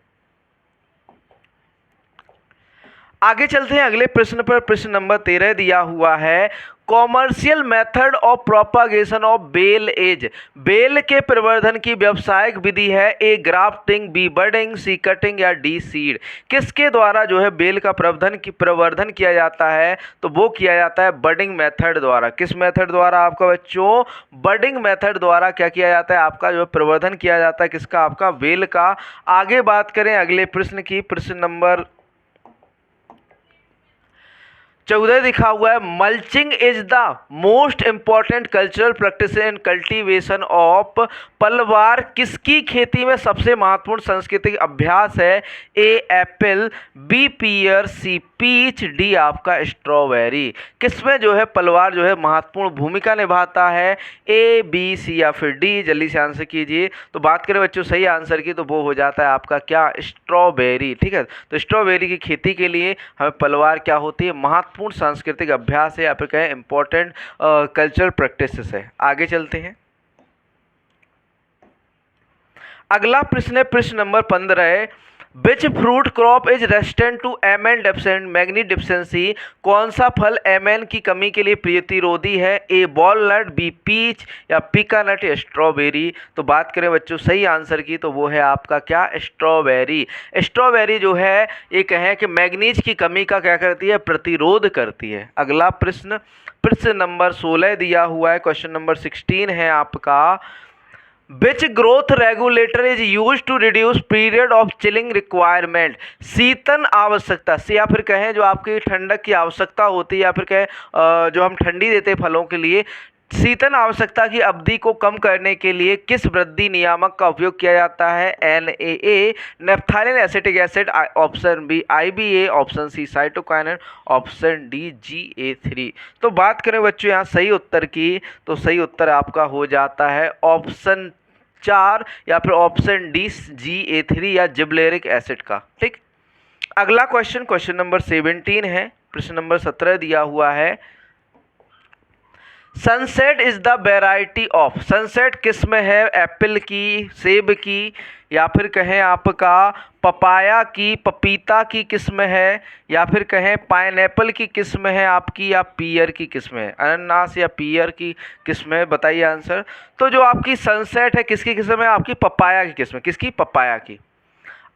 आगे चलते हैं अगले प्रश्न पर। प्रश्न नंबर 13 दिया हुआ है, commercial method of propagation of bael is? बेल के प्रवर्धन की व्यावसायिक विधि है। A grafting, B budding, C cutting या डी सीड। किसके द्वारा जो है बेल का प्रवर्धन किया जाता है? तो वो किया जाता है बडिंग मेथड द्वारा। किस मेथड द्वारा आपका बच्चों? बडिंग मेथड द्वारा क्या किया जाता है? आपका जो प्रवर्धन किया जाता है किसका? आपका बेल का। आगे बात करें अगले प्रश्न की। प्रश्न नंबर 14 दिखा हुआ है, mulching is the most important cultural practice in cultivation of? पलवार किसकी खेती में सबसे महत्वपूर्ण सांस्कृतिक अभ्यास है? ए एप्पल, बी पीयर, सी पीच, डी आपका स्ट्रॉबेरी। किसमें जो है पलवार जो है महत्वपूर्ण भूमिका निभाता है? ए बी सी या फिर डी, जल्दी से आंसर कीजिए। तो बात करें बच्चों सही आंसर की, तो वो हो जाता है आपका क्या? स्ट्रॉबेरी। ठीक है, तो स्ट्रॉबेरी की खेती के लिए हमें पलवार क्या होती है? महत्वपूर्ण सांस्कृतिक अभ्यास है या फिर कहें इंपॉर्टेंट कल्चरल प्रैक्टिसेस है। आगे चलते हैं, अगला प्रश्न है प्रश्न नंबर 15 है, which fruit crop is resistant to MN deficient manganese deficiency? कौन सा फल एमएन की कमी के लिए प्रतिरोधी है? ए वॉलनट, बी पीच या पीकानट या स्ट्रॉबेरी। तो बात करें बच्चों सही आंसर की, तो वो है आपका क्या? स्ट्रॉबेरी। स्ट्रॉबेरी जो है ये कहें कि मैग्नीज की कमी का क्या करती है? प्रतिरोध करती है। अगला प्रश्न, प्रश्न नंबर 16 दिया हुआ है, क्वेश्चन नंबर 16 है आपका, which growth regulator is use to reduce period of chilling requirement? शीतन आवश्यकता से या फिर कहें जो आपकी ठंडक की आवश्यकता होती है या फिर कहें जो हम ठंडी देते हैं फलों के लिए, शीतन आवश्यकता की अवधि को कम करने के लिए किस वृद्धि नियामक का उपयोग किया जाता है? NAA, naphthalene acetic acid, option B IBA, option C cytokinin, option D GA3। तो बात करें बच्चों यहाँ सही उत्तर की, तो सही उत्तर आपका हो जाता है ऑप्शन 4 या फिर ऑप्शन डी GA3 या जिबलेरिक एसिड का। ठीक, अगला क्वेश्चन, क्वेश्चन नंबर 17 है। प्रश्न नंबर 17 दिया हुआ है, sunset is the variety of? Sunset किस में है? एप्पल की, सेब की, या फिर कहें आपका पपाया की, पपीता की किस्म है, या फिर कहें पाइनएप्पल की किस्म है आपकी, या पीयर की किस्म है? अनानास या पीयर की किस्म है? बताइए आंसर। तो जो आपकी सनसेट है किसकी किस्म है? आपकी पपाया की किस्म है। किसकी? पपाया की।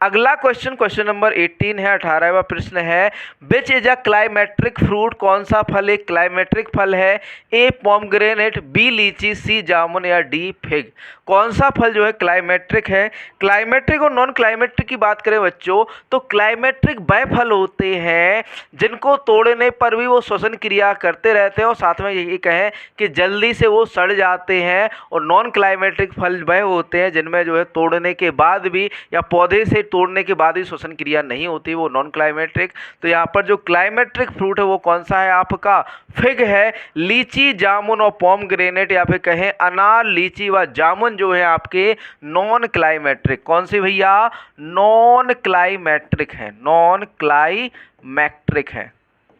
अगला क्वेश्चन, क्वेश्चन नंबर 18 है, 18वां प्रश्न है, which is a climacteric fruit, कौन सा फल एक क्लाइमेट्रिक फल है? ए पोमग्रेनेट, बी लीची, सी जामुन या डी फिग। कौन सा फल जो है क्लाइमेट्रिक है? क्लाइमेट्रिक और नॉन क्लाइमेट्रिक की बात करें बच्चों, तो क्लाइमेट्रिक वह फल होते हैं जिनको तोड़ने पर भी वो श्वसन क्रिया करते रहते हैं और साथ में यही कहें कि जल्दी से वो सड़ जाते हैं। और नॉन क्लाइमेट्रिक फल वह होते हैं जिनमें जो है तोड़ने के बाद भी या पौधे से तोड़ने के बाद ही श्वसन क्रिया नहीं होती, वो नॉन क्लाइमेट्रिक। तो यहाँ पर जो क्लाइमेट्रिक फ्रूट है वो कौन सा है आपका? फिग है। लीची, जामुन और पोमग्रेनेट या फिर कहें अनार, लीची व जामुन जो है आपके नॉन क्लाइमेट्रिक। कौन सी भैया? नॉन क्लाइमेट्रिक है, नॉन क्लाइमेट्रिक है।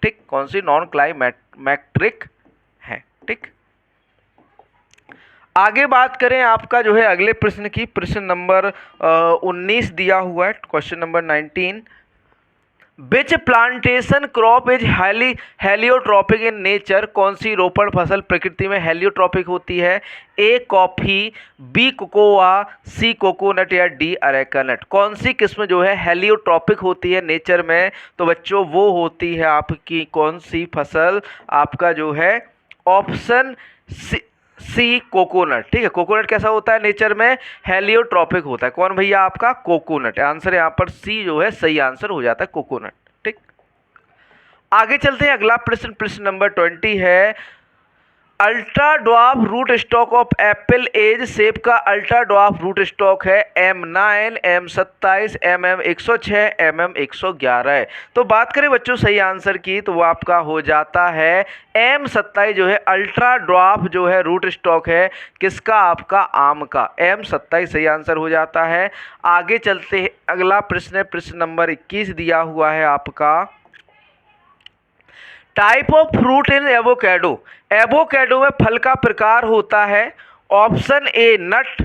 ठीक, कौन सी? नॉन क्लाइमेट्रिक है। ठीक, आगे बात करें आपका जो है अगले प्रश्न की, प्रश्न नंबर 19 दिया हुआ है, question number 19। Which plantation crop is heliotropic in nature, कौन सी रोपण फसल प्रकृति में हेलियोट्रॉपिक होती है? A coffee, B cocoa, C coconut या डी अरेकानट। कौन सी किस्म जो है हेलियोट्रॉपिक होती है नेचर में? तो बच्चों वो होती है आपकी कौन सी फसल? आपका जो है ऑप्शन सी कोकोनट। ठीक है, कोकोनट कैसा होता है नेचर में? हेलियोट्रॉपिक होता है। कौन भैया? आपका कोकोनट। आंसर यहाँ पर सी जो है सही आंसर हो जाता है, कोकोनट। ठीक, आगे चलते हैं, अगला प्रश्न, प्रश्न नंबर 20 है, ultra dwarf rootstock of apple as शेप का अल्ट्रा ड्वार्फ रूट स्टॉक है M9, M27, MM106, MM111 है। तो बात करें बच्चों सही आंसर की तो वो आपका हो जाता है M27 जो है अल्ट्रा ड्वार्फ जो है रूट स्टॉक है किसका? आपका आम का। M27 सही आंसर हो जाता है। आगे चलते हैं, अगला प्रश्न है, प्रश्न नंबर 21 दिया हुआ है आपका, type of fruit in avocado, avocado में फल का प्रकार होता है। Option A nut,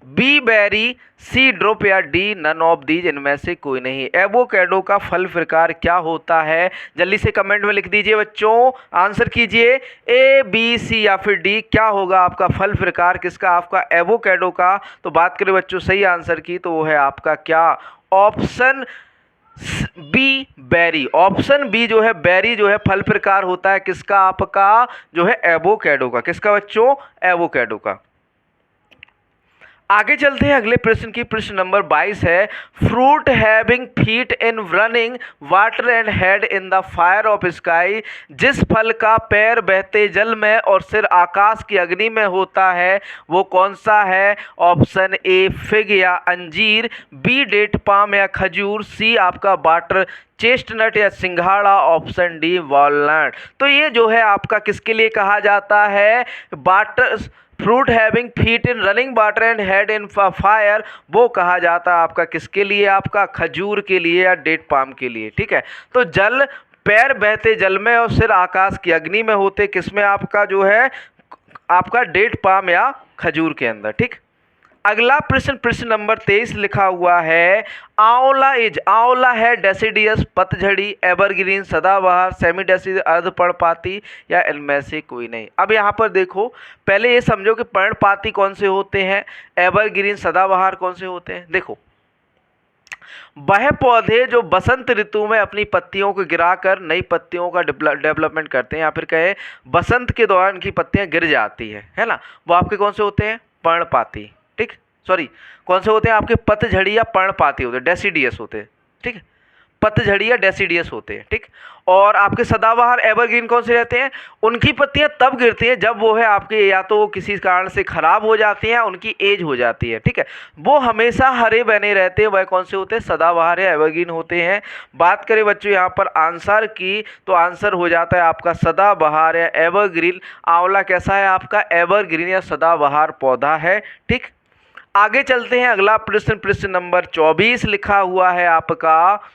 B berry, C drupe या डी नन ऑफ दीज, इनमें से कोई नहीं। एवोकेडो का फल प्रकार क्या होता है? जल्दी से कमेंट में लिख दीजिए बच्चों, आंसर कीजिए। ए, बी, सी या फिर डी, क्या होगा आपका फल प्रकार किसका? आपका एवोकेडो का। तो बात करें बच्चों सही आंसर की तो वो है आपका क्या? Option B berry. Option B जो है बेरी जो है फल प्रकार होता है किसका? आपका जो है एवोकेडो का। किसका बच्चों? एवोकेडो का। आगे चलते हैं अगले प्रश्न की, प्रश्न नंबर 22 है, fruit having feet in running water and head in the fire of sky, जिस फल का पैर बहते जल में और सिर आकाश की अग्नि में होता है वो कौन सा है? ऑप्शन ए फिग या अंजीर, बी डेट पाम या खजूर, सी आपका वाटर चेस्टनट या सिंघाड़ा, ऑप्शन डी वॉलनट। तो ये जो है आपका किसके लिए कहा जाता है? Water fruit having feet in running water and head in fire, वो कहा जाता है आपका किसके लिए? आपका खजूर के लिए या डेट पाम के लिए। ठीक है, तो जल पैर बहते जल में और सिर आकाश की अग्नि में होते किसमें? आपका जो है आपका डेट पाम या खजूर के अंदर। ठीक, अगला प्रश्न, प्रश्न नंबर 23 लिखा हुआ है, आंवला है डेसिडियस, पतझड़ी, एवरग्रीन, सदाबहार, सेमी डेसिडियस, अर्धपर्णपाती या इनमें से कोई नहीं। अब यहाँ पर देखो, पहले ये समझो कि पर्णपाती कौन से होते हैं, एवरग्रीन, सदाबहार कौन से होते हैं। देखो, वह पौधे जो बसंत ऋतु में अपनी पत्तियों को गिराकर नई पत्तियों का डेवलपमेंट करते हैं या फिर कहे बसंत के दौरान की पत्तियां गिर जाती है ना, वो आपके कौन से होते हैं? पर्णपाती। ठीक, सॉरी, कौन से होते हैं आपके? पतझड़ी या पर्णपाती होते हैं, डेसिडियस होते हैं। ठीक है, पतझड़ी या डेसिडियस होते हैं। ठीक, और आपके सदाबहार एवरग्रीन कौन से रहते हैं? उनकी पत्तियां तब गिरती हैं जब वो है आपके या तो वो किसी कारण से खराब हो जाती हैं, उनकी एज हो जाती है। ठीक है, वो हमेशा हरे बने रहते हैं, वह कौन से होते हैं? सदाबहार या एवरग्रीन होते हैं। बात करें बच्चों यहाँ पर आंसर की तो आंसर हो जाता है आपका सदाबहार या एवरग्रीन। आंवला कैसा है आपका? एवरग्रीन या सदाबहार पौधा है। ठीक, आगे चलते हैं, अगला प्रश्न, प्रश्न नंबर 24 लिखा हुआ है आपका,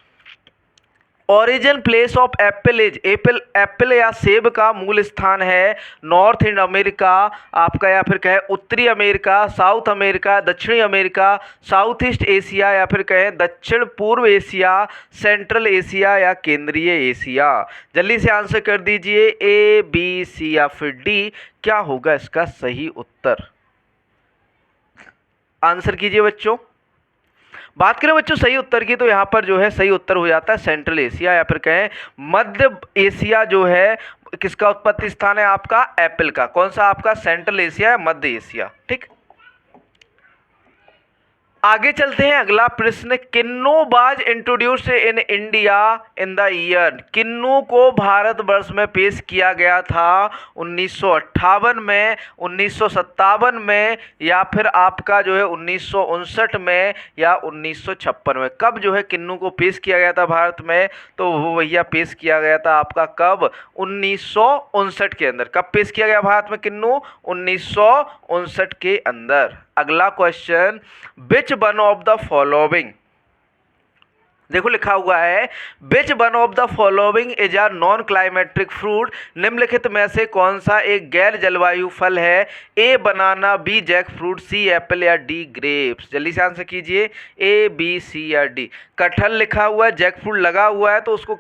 origin place of Apple is, Apple या सेब का मूल स्थान है नॉर्थ इन अमेरिका आपका या फिर कहें उत्तरी अमेरिका, साउथ अमेरिका, दक्षिणी अमेरिका, साउथ ईस्ट एशिया या फिर कहें दक्षिण पूर्व एशिया, सेंट्रल एशिया या केंद्रीय एशिया। जल्दी से आंसर कर दीजिए, ए, बी, सी या फिर डी, क्या होगा इसका सही उत्तर? आंसर कीजिए बच्चों। बात करें बच्चों सही उत्तर की, तो यहाँ पर जो है सही उत्तर हो जाता है सेंट्रल एशिया, या फिर कहें मध्य एशिया जो है किसका उत्पत्ति स्थान है आपका, एप्पल का। कौन सा आपका, सेंट्रल एशिया या मध्य एशिया। ठीक, आगे चलते हैं। अगला प्रश्न, Kinnow was introduced in India in the year. Kinnow को भारतवर्ष में पेश किया गया था 1958 में, 1957 में, या फिर आपका जो है 1959 में, या 1956 में। कब जो है किन्नू को पेश किया गया था भारत में, तो वो भैया पेश किया गया था आपका कब, 1959 के अंदर। कब पेश किया गया भारत में किन्नू, 1959 के अंदर। अगला question, which one of the following, देखो लिखा हुआ है which one of the following is are non climacteric fruit. निम्नलिखित में से कौन सा एक गैर जलवायु फल है, ए बनाना, बी जैक फ्रूट, सी एप्पल, या डी ग्रेप्स। जल्दी से आंसर कीजिए, ए बी सी या डी। कटहल लिखा हुआ है, जैक फ्रूट लगा हुआ है, तो उसको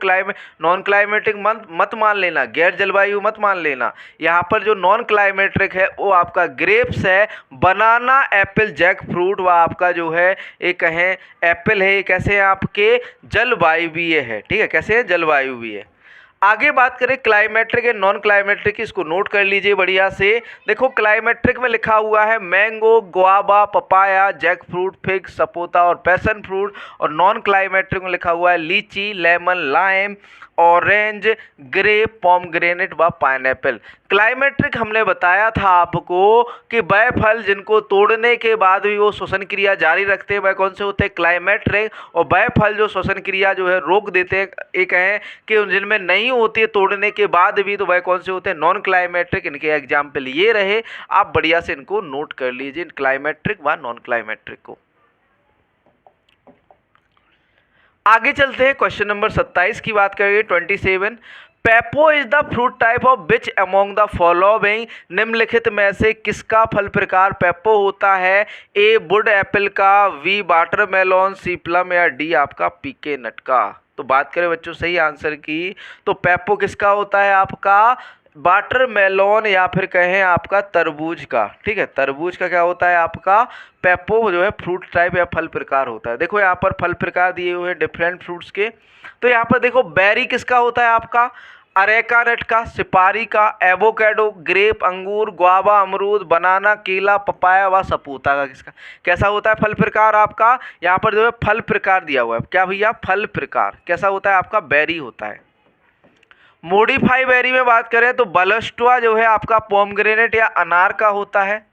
नॉन क्लाइमेट्रिक मत मान लेना, गैर जलवायु मत मान लेना। यहाँ पर जो नॉन क्लाइमेट्रिक है वो आपका ग्रेप्स है, बनाना, एप्पल, जैक फ्रूट व आपका जो है एक कहें एप्पल है, ये कैसे हैं आपके जलवायुवीय है। ठीक है, कैसे है, जलवायुवीय। आगे बात करें क्लाइमेट्रिक एंड नॉन क्लाइमेट्रिक, इसको नोट कर लीजिए बढ़िया से। देखो क्लाइमेट्रिक में लिखा हुआ है mango, guava, papaya, jackfruit, fig, sapota और पैशन फ्रूट। और नॉन क्लाइमेट्रिक में लिखा हुआ है litchi, lemon, lime, orange, grape, pomegranate व पाइनएप्पल। क्लाइमेट्रिक हमने बताया था आपको कि वह फल जिनको तोड़ने के बाद भी वो श्वसन क्रिया जारी रखते हैं वह कौन से होते हैं, क्लाइमेट्रिक। और वह फल जो श्वसन क्रिया जो है रोक देते हैं, एक है कि जिनमें नहीं होती है तोड़ने के बाद भी, तो वह कौन से होते हैं, नॉन क्लाइमेट्रिक। इनके एग्जाम्पल ये रहे, आप बढ़िया से इनको नोट कर लीजिए, क्लाइमेट्रिक व नॉन क्लाइमेट्रिक को। आगे चलते हैं, क्वेश्चन नंबर 27 की बात करेंगे, 27। Pepo is the fruit type of which among the following. निम्नलिखित में से किसका फल प्रकार पेपो होता है, ए वुड एप्पल का, बी वाटरमेलॉन, सी प्लम, या डी आपका पीके नट का। तो बात करें बच्चों सही आंसर की, तो पेपो किसका होता है आपका, वाटरमेलॉन या फिर कहें आपका तरबूज का। ठीक है, तरबूज का क्या होता है आपका, पेपो जो है फ्रूट टाइप या फल प्रकार होता है। देखो यहाँ पर फल प्रकार दिए हुए हैं डिफरेंट फ्रूट्स के। तो यहाँ पर देखो बेरी किसका होता है आपका, अरेका नट का, सिपारी का, एवोकेडो, ग्रेप, अंगूर, गुआवा, अमरूद, बनाना, केला, पपाया व सपूता का। किसका कैसा होता है फल प्रकार आपका, यहाँ पर जो है फल प्रकार दिया हुआ है, क्या भैया, फल प्रकार कैसा होता है आपका, बेरी होता है। मॉडिफाई बेरी में बात करें तो बलस्टुआ जो है आपका पोमग्रेनेट या अनार का होता है।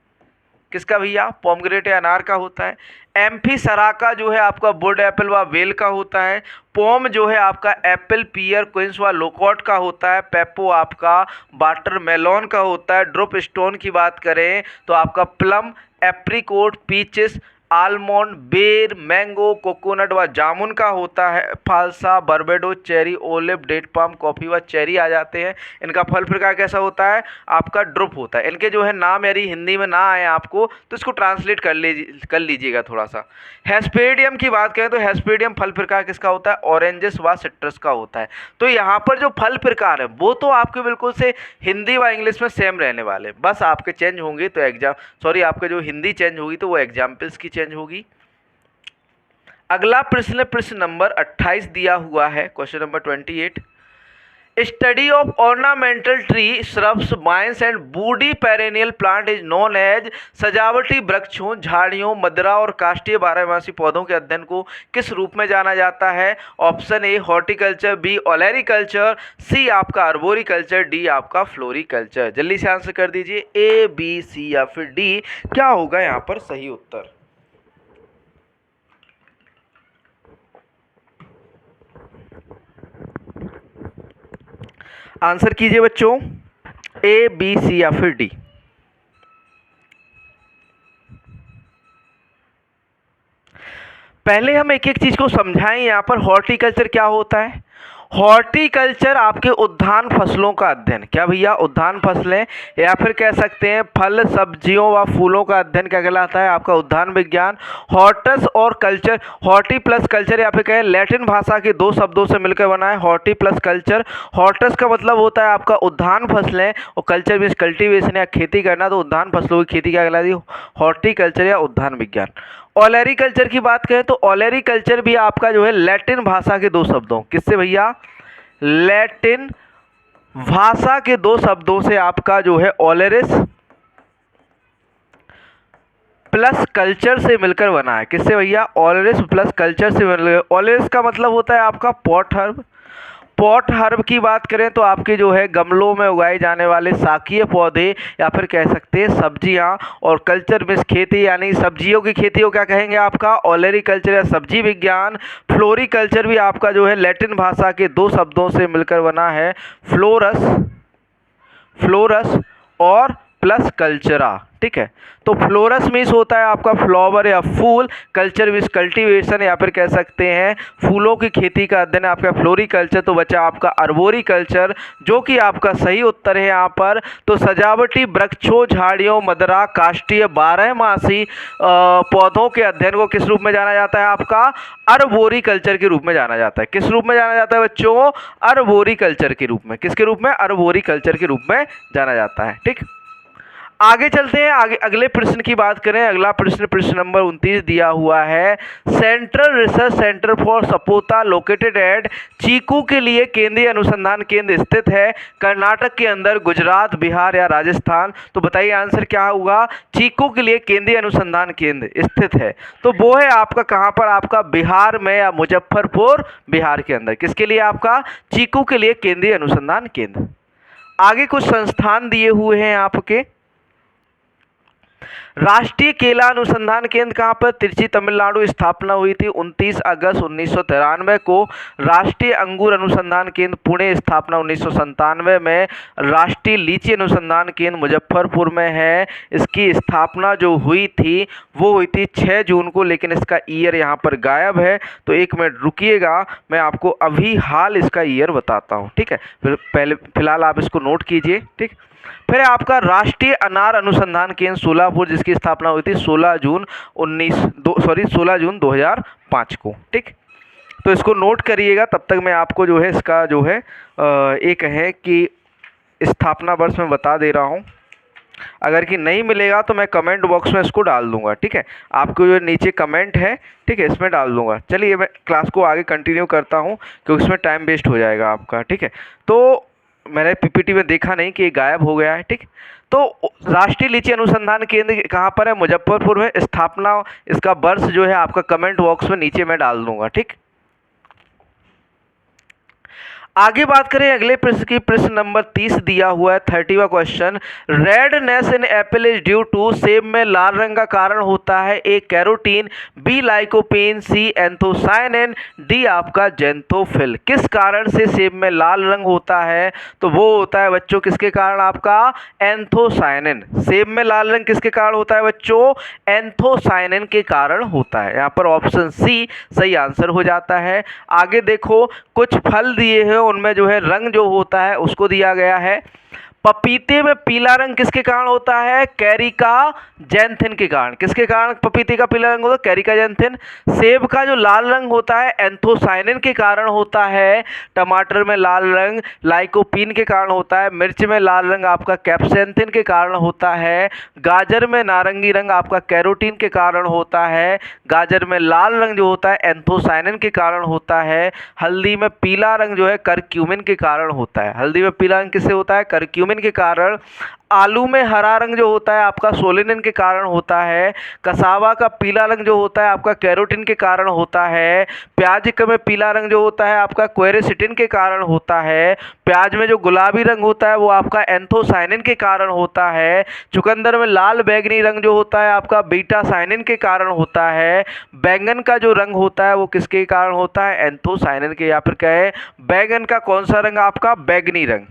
किसका भैया, पोमग्रेनेट या अनार का होता है। एम्फी सराका जो है आपका वुड एप्पल व वेल का होता है। पोम जो है आपका एप्पल, पियर, क्विंस व लोकॉट का होता है। पेपो आपका वाटरमेलॉन का होता है। ड्रॉप स्टोन की बात करें तो आपका प्लम, एप्रिकोट, पीचेस, आलमंड, बेर, मैंगो, कोकोनट व जामुन का होता है। फालसा, Barbados, cherry, olive, date palm, coffee व चेरी आ जाते हैं। इनका फल प्रकार कैसा होता है आपका, ड्रुप होता है। इनके जो है नाम यदि हिंदी में ना आए आपको तो इसको ट्रांसलेट कर लीजिएगा थोड़ा सा। हेस्पेडियम की बात करें तो हेस्पेडियम फल प्रकार किसका होता है, ऑरेंजेस व सिट्रस का होता है। तो यहाँ पर जो फल प्रकार है वो तो आपके बिल्कुल से हिंदी व इंग्लिश में सेम रहने वाले, बस आपके चेंज होंगे तो आपके जो हिंदी चेंज होगी तो वो एग्जाम्पल्स की चेंज होगी। अगला प्रश्न, प्रश्न नंबर 28 दिया हुआ है, question number 28। Study of ornamental tree, shrubs, vines and woody perennial plant is known as. सजावटी वृक्षों, झाड़ियों, मदिरा और काष्ठीय बारहमासी पौधों के अध्ययन को किस रूप में जाना जाता है। Option A horticulture, B olericulture, C आपका अर्बोरिकल्चर, डी आपका फ्लोरिकल्चर। जल्दी से आंसर कर दीजिए, ए बी सी या फिर डी, क्या होगा यहाँ पर सही उत्तर। आंसर कीजिए बच्चों, ए बी सी या फिर डी। पहले हम एक एक चीज को समझाएं। यहाँ पर हॉर्टिकल्चर क्या होता है, हॉर्टिकल्चर आपके उद्यान फसलों का अध्ययन, क्या भैया, उद्यान फसलें या फिर कह सकते हैं फल, सब्जियों व फूलों का अध्ययन क्या कहलाता है आपका, उद्यान विज्ञान। हॉर्टस और कल्चर, हॉर्टी प्लस कल्चर या फिर कहें लैटिन भाषा के दो शब्दों से मिलकर बना है हॉर्टी प्लस कल्चर। हॉर्टस का मतलब होता है आपका उद्यान फसलें और कल्चर मीन्स कल्टीवेशन या खेती करना, तो उद्यान फसलों की खेती क्या कहलाती है, हॉर्टिकल्चर या उद्यान विज्ञान। ओलेरिकल्चर की बात करें तो ओलेरिकल्चर भी आपका जो है लैटिन भाषा के दो शब्दों, किससे भैया, लैटिन भाषा के दो शब्दों से आपका जो है ओलेरिस प्लस कल्चर से मिलकर बना है। किससे भैया, ओलेरिस प्लस कल्चर से मिलकर। ओलेरिस का मतलब होता है आपका पॉट हर्ब। पॉट हर्ब की बात करें तो आपके जो है गमलों में उगाए जाने वाले शाकीय पौधे या फिर कह सकते हैं सब्जियां, और कल्चर में खेती यानी सब्जियों की खेती को क्या कहेंगे आपका, ओलेरिकल्चर या सब्जी विज्ञान। फ्लोरिकल्चर भी आपका जो है लैटिन भाषा के दो शब्दों से मिलकर बना है, फ्लोरस, फ्लोरस और प्लस कल्चरा। ठीक है, तो फ्लोरस मीन्स होता है आपका फ्लावर या फूल, कल्चर मीन्स कल्टीवेशन या फिर कह सकते हैं फूलों की खेती का अध्ययन आपका फ्लोरिकल्चर। तो बचा आपका अर्बोरिकल्चर, जो कि आपका सही उत्तर है यहाँ पर। तो सजावटी वृक्षों, झाड़ियों, मदरा, काष्ठीय, बारहमासी पौधों के अध्ययन को किस रूप में जाना जाता है आपका, अर्बोरिकल्चर के रूप में जाना जाता है। किस रूप में जाना जाता है बच्चों, अर्बोरिकल्चर के रूप में। किसके रूप में, अर्बोरिकल्चर के रूप में जाना जाता है। ठीक, आगे चलते हैं, आगे अगले प्रश्न की बात करें। अगला प्रश्न, प्रश्न नंबर 29 दिया हुआ है, central research centre for sapota located at चीकू के लिए केंद्रीय अनुसंधान केंद्र स्थित है कर्नाटक के अंदर, गुजरात, बिहार या राजस्थान। तो बताइए आंसर क्या होगा, चीकू के लिए केंद्रीय अनुसंधान केंद्र स्थित है तो वो है आपका कहाँ पर, आपका बिहार में या मुजफ्फरपुर बिहार के अंदर। किसके लिए आपका, चीकू के लिए केंद्रीय अनुसंधान केंद्र। आगे कुछ संस्थान दिए हुए हैं आपके। राष्ट्रीय केला अनुसंधान केंद्र कहाँ पर, तिरची तमिलनाडु, स्थापना हुई थी 29 अगस्त 1993 को। राष्ट्रीय अंगूर अनुसंधान केंद्र पुणे, स्थापना 1997 में। राष्ट्रीय लीची अनुसंधान केंद्र मुजफ्फरपुर में है। इसकी स्थापना जो हुई थी वो हुई थी 6 जून को, लेकिन इसका ईयर यहाँ पर गायब है। तो एक मिनट रुकिएगा, मैं आपको अभी हाल इसका ईयर बताता हूँ। ठीक है, पहले फिलहाल आप इसको नोट कीजिए। ठीक, फिर आपका राष्ट्रीय अनार अनुसंधान केंद्र सोलापुर, जिसकी स्थापना हुई थी 16 जून 2005 को। ठीक, तो इसको नोट करिएगा, तब तक मैं आपको जो है इसका जो है एक है कि स्थापना वर्ष में बता दे रहा हूँ। अगर कि नहीं मिलेगा तो मैं कमेंट बॉक्स में इसको डाल दूंगा। ठीक है, आपको जो नीचे कमेंट है, ठीक है, इसमें डाल दूंगा। चलिए मैं क्लास को आगे कंटिन्यू करता हूँ क्योंकि उसमें टाइम वेस्ट हो जाएगा आपका। ठीक है, तो मैंने पीपीटी में देखा नहीं कि ये गायब हो गया है। ठीक, तो राष्ट्रीय लीची अनुसंधान केंद्र कहाँ पर है, मुजफ्फरपुर में। स्थापना, इसका वर्ष जो है आपका कमेंट बॉक्स में नीचे मैं डाल दूंगा। ठीक, आगे बात करें अगले प्रश्न की, प्रश्न नंबर 30 दिया हुआ है, 30वां question. Redness in apple is due to, सेब में लाल रंग का कारण होता है A carotene, B lycopene, C anthocyanin, D आपका जेंथोफिल। किस कारण से सेब में लाल रंग होता है, तो वो होता है बच्चों किसके कारण, आपका एंथोसायनिन। सेब में लाल रंग किसके कारण होता है बच्चों, एंथोसायनिन के कारण होता है। यहाँ पर ऑप्शन सी सही आंसर हो जाता है। आगे देखो, कुछ फल दिए हैं, उनमें जो है रंग जो होता है उसको दिया गया है। पपीते में पीला रंग किसके कारण होता है, कैरिका जैंथिन के कारण। किसके कारण पपीते का पीला रंग होता है, कैरिका जैंथिन। सेब का जो लाल रंग होता है एंथोसायनिन के कारण होता है। टमाटर में लाल रंग लाइकोपीन के कारण होता है। मिर्च में लाल रंग आपका कैप्सेंथिन के कारण होता है। गाजर में नारंगी रंग आपका कैरोटीन के कारण होता है। गाजर में लाल रंग जो होता है एंथोसायनिन के कारण होता है। हल्दी में पीला रंग जो है करक्यूमिन के कारण होता है। हल्दी में पीला रंग किससे होता है, करक्यूमिन के कारण। आलू में हरा रंग जो होता है आपका सोलिनिन के कारण होता है। कसावा का पीला रंग जो होता है आपका कैरोटीन के कारण होता है। प्याज में पीला रंग जो होता है आपका क्वेरेसिटिन के कारण होता है। प्याज में जो गुलाबी रंग होता है वो आपका एंथोसायनिन के कारण होता है। चुकंदर में लाल बैगनी रंग जो होता है आपका बीटा साइनिन के कारण होता है। बैंगन का जो रंग होता है वो किसके कारण होता है, एंथोसायनिन के। या फिर कहें बैंगन का कौन सा रंग आपका, बैगनी रंग।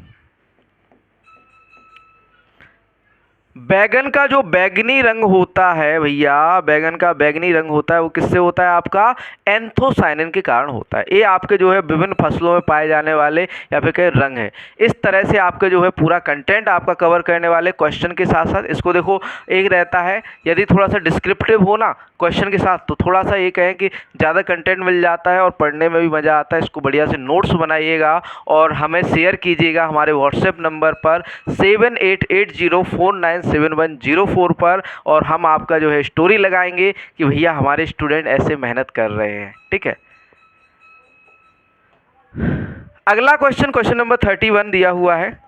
बैगन का जो बैगनी रंग होता है भैया, बैगन का बैगनी रंग होता है वो किससे होता है आपका, एंथोसायनिन के कारण होता है। ये आपके जो है विभिन्न फसलों में पाए जाने वाले या फिर कहीं रंग है। इस तरह से आपके जो है पूरा कंटेंट आपका कवर करने वाले क्वेश्चन के साथ साथ इसको देखो, एक रहता है यदि थोड़ा सा डिस्क्रिप्टिव हो ना क्वेश्चन के साथ, तो थोड़ा सा ये कहें कि ज़्यादा कंटेंट मिल जाता है और पढ़ने में भी मज़ा आता है। इसको बढ़िया से नोट्स बनाइएगा और हमें शेयर कीजिएगा हमारे व्हाट्सएप नंबर पर 7880497104 पर, और हम आपका जो है स्टोरी लगाएंगे कि भैया हमारे स्टूडेंट ऐसे मेहनत कर रहे हैं। ठीक है, अगला क्वेश्चन नंबर 31 दिया हुआ है,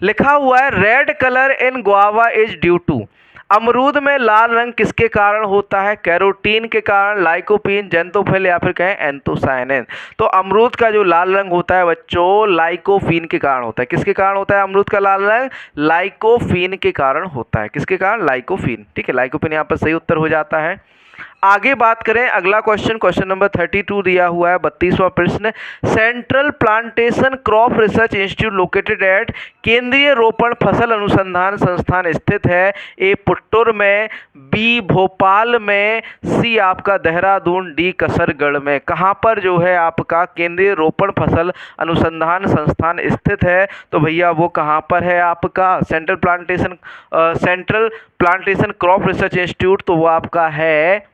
लिखा हुआ है red colour in guava is due to. अमरूद में लाल रंग किसके कारण होता है? कैरोटीन के कारण, लाइकोपीन, जेंथोफिल या फिर कहें एंथोसायनिन। तो अमरूद का जो लाल रंग होता है बच्चों लाइकोपीन के कारण होता है। किसके कारण होता है अमरूद का लाल रंग? लाइकोपीन के कारण होता है। किसके कारण? लाइकोपीन। ठीक है, लाइकोपीन यहाँ पर सही उत्तर हो जाता है। आगे बात करें, अगला क्वेश्चन नंबर 32 दिया हुआ है, 32वां प्रश्न। Central plantation crop research institute located at, केंद्रीय रोपण फसल अनुसंधान संस्थान स्थित है। ए पुट्टुर में, बी भोपाल में, सी आपका देहरादून, डी कसरगढ़ में। कहाँ पर जो है आपका केंद्रीय रोपण फसल अनुसंधान संस्थान स्थित है? तो भैया वो कहाँ पर है आपका central plantation crop research institute, तो वो आपका है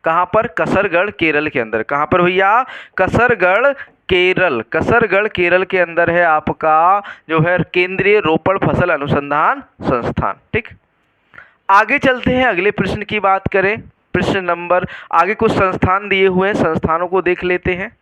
कहाँ पर? कसरगढ़ केरल के अंदर। कहाँ पर भैया? कसरगढ़ केरल के अंदर है आपका जो है केंद्रीय रोपण फसल अनुसंधान संस्थान। ठीक, आगे चलते हैं, अगले प्रश्न की बात करें। प्रश्न नंबर, आगे कुछ संस्थान दिए हुए हैं, संस्थानों को देख लेते हैं।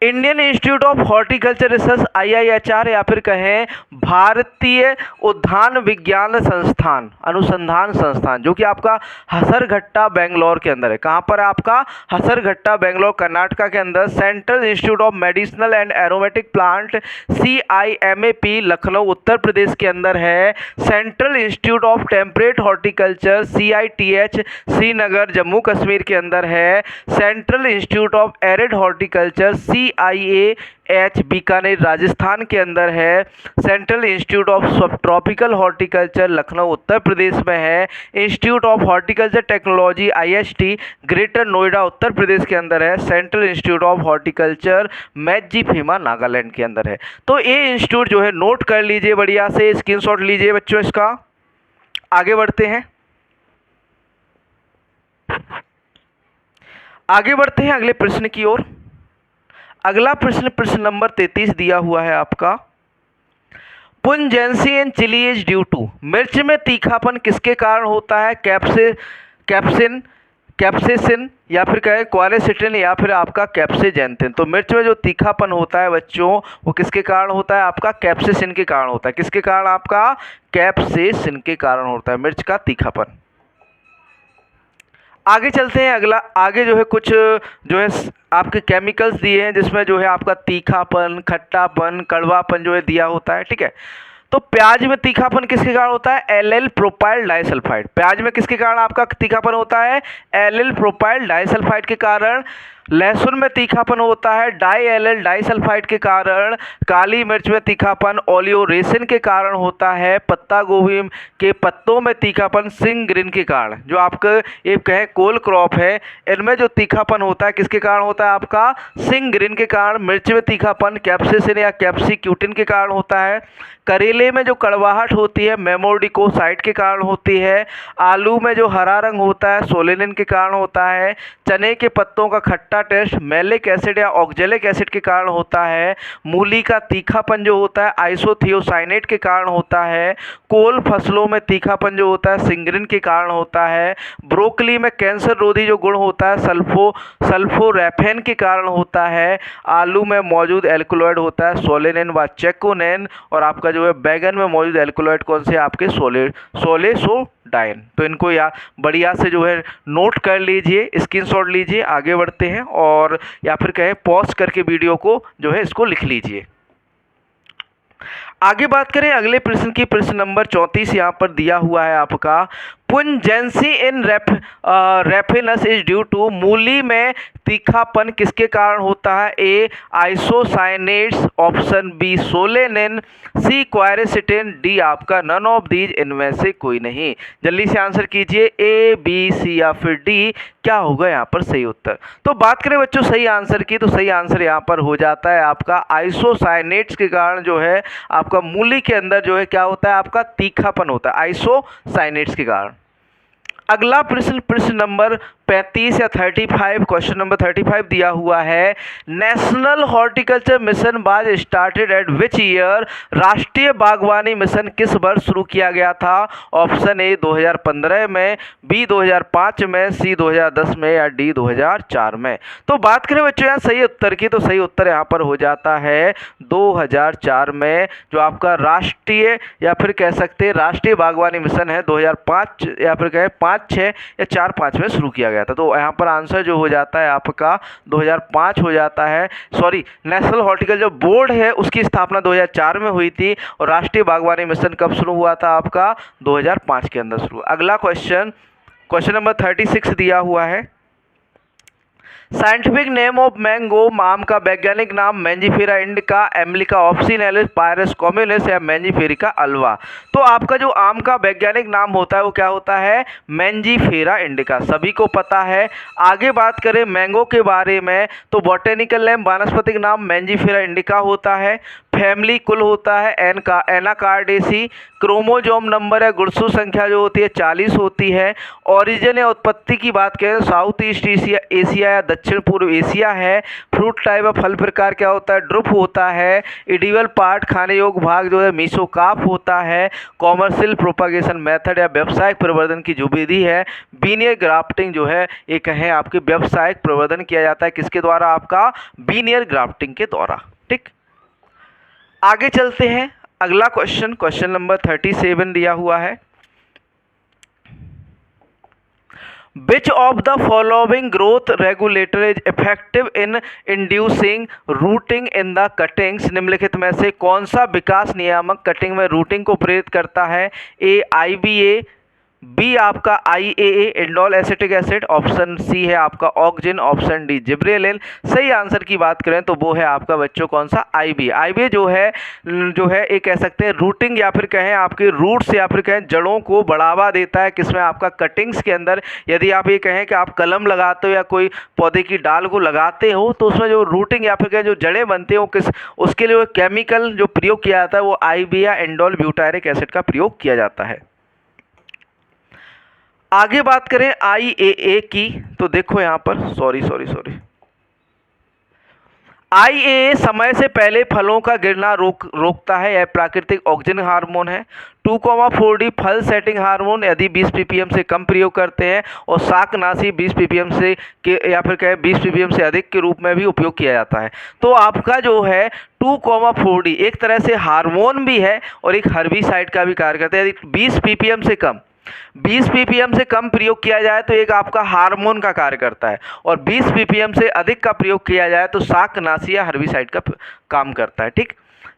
Indian institute of horticulture research IIHR या फिर कहें भारतीय उद्यान विज्ञान संस्थान अनुसंधान संस्थान, जो कि आपका हसरघट्टा बेंगलोर के अंदर है। कहाँ पर आपका? हसरघट्टा बेंगलोर कर्नाटका के अंदर। Central institute of medicinal and aromatic plant CIMAP Lucknow Uttar Pradesh के अंदर है। Central institute of temperate horticulture CITH Srinagar Jammu Kashmir के अंदर है। Central institute of arid horticulture CIAH Bikaner Rajasthan के अंदर है। Central institute of sub tropical horticulture Lucknow Uttar Pradesh में है। Institute of horticulture technology IST greater Noida Uttar Pradesh के अंदर है। Central institute of horticulture Medziphema Nagaland के अंदर है। तो ये इंस्टीट्यूट जो है नोट कर लीजिए, बढ़िया से स्क्रीनशॉट लीजिए बच्चों इसका। आगे बढ़ते हैं, अगले प्रश्न की ओर। अगला प्रश्न नंबर 33 दिया हुआ है आपका, पुंजेंसी in Chile is due to. मिर्च में तीखापन किसके कारण होता है? कैप्सेसिन या फिर कहें क्वारेसिटिन या फिर आपका कैप्सेजेंथिन। तो मिर्च में जो तीखापन होता है बच्चों वो किसके कारण होता है? आपका कैप्सेसिन के कारण होता है। किसके कारण? आपका कैप्सेसिन के कारण होता है मिर्च का तीखापन। आगे चलते हैं, अगला आगे जो है कुछ जो है आपके केमिकल्स दिए हैं जिसमें जो है आपका तीखापन, खट्टापन, कड़वापन जो है दिया होता है। ठीक है, तो प्याज में तीखापन किसके कारण होता है? Allyl propyl disulphide. प्याज में किसके कारण आपका तीखापन होता है? एलिल प्रोपाइल डाइसल्फाइड के कारण। लहसुन में तीखापन होता है डाई एलिल डाइसल्फाइड के कारण। काली मिर्च में तीखापन ओलियोरेसिन के कारण होता है। पत्ता गोभी के पत्तों में तीखापन सिंग्रिन के कारण। जो आपका ये कहें कोल क्रॉप है, इनमें जो तीखापन होता है किसके कारण होता है? आपका सिंग्रिन के कारण। मिर्च में तीखापन कैप्सिसिन या कैप्सिक्यूटिन के कारण होता है। करेले में जो कड़वाहट होती है मेमोडिकोसाइड के कारण होती है। आलू में जो हरा रंग होता है सोलेनिन के कारण होता है। चने के पत्तों का खट्टा टेस्ट मैलिक एसिड या ऑक्जेलिक एसिड के कारण होता है। मूली का तीखापन जो होता है आइसोथियोसाइनेट के कारण होता है। कोल फसलों में तीखापन जो होता है सिंग्रिन के कारण होता है। ब्रोकली में कैंसर रोधी जो गुण होता है सल्फोरैफेन के कारण होता है। आलू में मौजूद एल्कलॉइड होता है सोलेनिन व चेकोनिन। और आपका जो है बैगन में मौजूद एल्कलॉइड कौन से? आपके सोलेसोडाइन। तो इनको या बढ़िया से जो है नोट कर लीजिए, स्क्रीनशॉट लीजिए। आगे बढ़ते हैं, और या फिर कहें पॉज करके वीडियो को जो है इसको लिख लीजिए। आगे बात करें अगले प्रश्न की। प्रश्न नंबर 34 यहाँ पर दिया हुआ है आपका, पुंजेंसी इन रेफिनस इज ड्यू टू। मूली में तीखापन किसके कारण होता है? ए आइसोसाइनेट्स, ऑप्शन बी सोलेनिन, सी क्वारेसिटिन, डी आपका नन ऑफ दीज इनमें से कोई नहीं। जल्दी से आंसर कीजिए, ए बी सी या फिर डी। क्या होगा यहाँ पर सही उत्तर? तो बात करें बच्चों सही आंसर की, तो सही आंसर यहाँ पर हो जाता है आपका आइसोसाइनेट्स के कारण जो है आप आपका मूली के अंदर जो है क्या होता है, आपका तीखापन होता है आइसोसाइनेट्स के कारण। अगला प्रश्न, प्रश्न नंबर 35 या 35, क्वेश्चन नंबर 35 दिया हुआ है, national horticulture mission was started at which year? राष्ट्रीय बागवानी मिशन किस वर्ष शुरू किया गया था? ऑप्शन ए 2015 में, बी 2005 में, सी 2010 में या डी 2004 में। तो बात करें बच्चों यहाँ सही उत्तर की, तो सही उत्तर यहाँ पर हो जाता है 2004 में, जो आपका राष्ट्रीय या फिर कह सकते हैं राष्ट्रीय बागवानी मिशन है 2005 या फिर कहें 5, 6 या 4, 5 में शुरू किया गया था। तो यहाँ पर आंसर जो हो जाता है आपका 2005 हो जाता है। सॉरी, नेशनल हॉर्टिकल्चर बोर्ड है उसकी स्थापना 2004 में हुई थी और राष्ट्रीय बागवानी मिशन कब शुरू हुआ था? आपका 2005 के अंदर शुरू। अगला क्वेश्चन, क्वेश्चन नंबर 36 दिया हुआ है, साइंटिफिक नेम ऑफ मैंगो, आम का वैज्ञानिक नाम मैंजीफेरा इंडिका, एम्लिका ऑप्सिनेलिस, पायरस कॉम्युनिस या मैंजीफेरिका अल्वा। तो आपका जो आम का वैज्ञानिक नाम होता है वो क्या होता है? मैंजीफेरा इंडिका, सभी को पता है। आगे बात करें मैंगो के बारे में तो बॉटेनिकल नेम, वानस्पतिक नाम मैंजीफेरा इंडिका होता है। फैमिली कुल होता है एनाकार्डेसी। क्रोमोजोम नंबर है, गुणसूत्र संख्या जो होती है 40 होती है। ओरिजिन या उत्पत्ति की बात करें तो साउथ ईस्ट एशिया या दक्षिण पूर्व एशिया है। फ्रूट टाइप या फल प्रकार क्या होता है? ड्रुप होता है। एडिबल पार्ट, खाने योग्य भाग जो है मीसोकार्प होता है। कॉमर्शियल प्रोपागेशन मेथड या व्यावसायिक प्रवर्धन की जो विधि है बीनियर ग्राफ्टिंग जो है ये कहें आपके व्यावसायिक प्रवर्धन किया जाता है किसके द्वारा? आपका बीनियर ग्राफ्टिंग के द्वारा। ठीक, आगे चलते हैं। अगला क्वेश्चन, क्वेश्चन नंबर 37 दिया हुआ है, Which of the following growth regulator is effective in inducing rooting in the cuttings? निम्नलिखित में से कौन सा विकास नियामक कटिंग में रूटिंग को प्रेरित करता है? ए IBA, बी आपका IAA indole acetic acid, option C है आपका ऑक्जिन, ऑप्शन डी जिब्रेलिन। सही आंसर की बात करें तो वो है आपका बच्चों कौन सा? IBA जो है एक कह सकते हैं रूटिंग या फिर कहें आपके रूट्स या फिर कहें जड़ों को बढ़ावा देता है किसमें? आपका कटिंग्स के अंदर। यदि आप ये कहें कि आप कलम लगाते हो या कोई पौधे की डाल को लगाते हो तो उसमें जो रूटिंग या फिर कहें जो जड़ें बनते हो उसके लिए केमिकल जो प्रयोग किया जाता है वो IBA इंडोल ब्यूटायरिक एसिड का प्रयोग किया जाता है। आगे बात करें IAA की तो देखो यहाँ पर सॉरी IAA समय से पहले फलों का गिरना रोकता है। यह प्राकृतिक ऑक्सीजन हार्मोन है। 2,4-D फल सेटिंग हार्मोन यदि 20 ppm से कम प्रयोग करते हैं और शाकनाशी 20 ppm से या फिर कहें 20 ppm से अधिक के रूप में भी उपयोग किया जाता है। तो आपका जो है 2,4-D एक तरह से हार्मोन भी है और एक हर्बिसाइड का भी कार्य करता है। यदि 20 ppm से कम प्रयोग किया जाए तो एक आपका हार्मोन का कार्य करता है और 20 ppm से अधिक का प्रयोग किया जाए तो शाकनाशी या हर्बिसाइड का काम करता है। ठीक,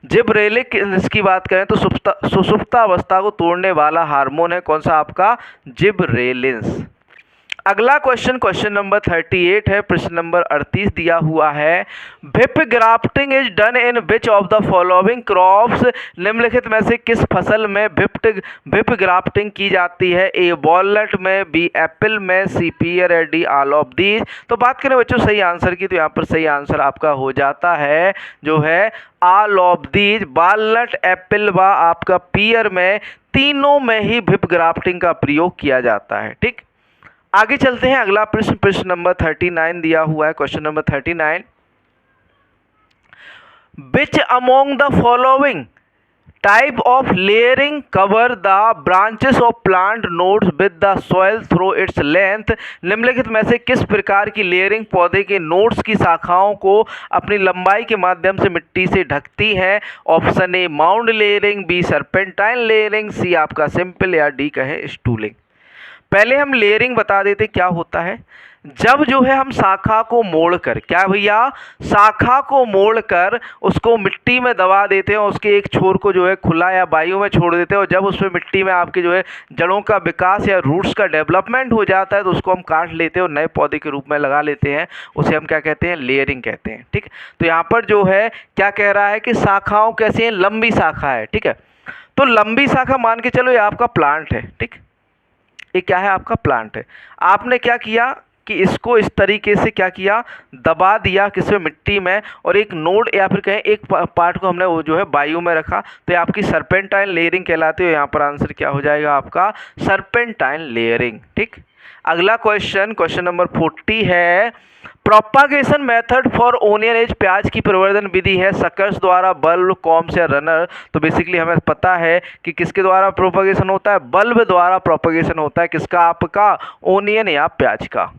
जिब्रेलिक इसकी बात करें तो सुषुप्तावस्था को तोड़ने वाला हार्मोन है कौन सा? आपका जिब्रेलिन्स। अगला क्वेश्चन, क्वेश्चन नंबर 38 है, प्रश्न नंबर 38 दिया हुआ है, whip grafting is done in which of the following crops? निम्नलिखित में से किस फसल में भिप ग्राफ्टिंग की जाती है? ए वॉलनट में, बी एप्पल में, सी पीयर या डी ऑल ऑफ दीज। तो बात करें बच्चों सही आंसर की तो यहाँ पर सही आंसर आपका हो जाता है जो है all of these. Walnut, Apple व आपका पीयर में तीनों में ही भिप ग्राफ्टिंग का प्रयोग किया जाता है। ठीक, आगे चलते हैं। अगला प्रश्न, प्रश्न नंबर 39 दिया हुआ है, question number 39, which among the following type of layering cover the branches of plant nodes with the soil through its length? निम्नलिखित में से किस प्रकार की लेयरिंग पौधे के नोड्स की शाखाओं को अपनी लंबाई के माध्यम से मिट्टी से ढकती है? Option A mound layering, B serpentine layering, C आपका सिंपल या डी कहे स्टूलिंग। पहले हम लेयरिंग बता देते क्या होता है। जब जो है हम शाखा को मोड़कर, क्या भैया, शाखा को मोड़कर उसको मिट्टी में दबा देते हैं, उसके एक छोर को जो है खुला या वायु में छोड़ देते हैं और जब उसमें मिट्टी में आपके जो है जड़ों का विकास या रूट्स का डेवलपमेंट हो जाता है तो उसको हम काट लेते हैं और नए पौधे के रूप में लगा लेते हैं, उसे हम क्या कहते हैं? लेयरिंग कहते हैं। ठीक, तो यहाँ पर जो है क्या कह रहा है कि शाखाओं कैसी हैं? लंबी शाखा है। ठीक है, तो लंबी शाखा मान के चलो ये आपका प्लांट है। ठीक, ये क्या है? आपका प्लांट है। आपने क्या किया, कि इसको इस तरीके से क्या किया, दबा दिया किसमें, मिट्टी में, और एक नोड या फिर कहें एक पार्ट को हमने वो जो है वायु में रखा, तो ये आपकी सर्पेंटाइन लेयरिंग कहलाती है। यहाँ पर आंसर क्या हो जाएगा आपका, सर्पेंटाइन लेयरिंग। ठीक, अगला क्वेश्चन, क्वेश्चन नंबर 40 है, propagation method for onion is, प्याज की प्रवर्धन विधि है सकर्स द्वारा, बल्ब, कॉम्स या रनर। तो बेसिकली हमें पता है कि किसके द्वारा प्रोपागेशन होता है, बल्ब द्वारा प्रोपागेशन होता है, किसका, आपका ओनियन या प्याज का।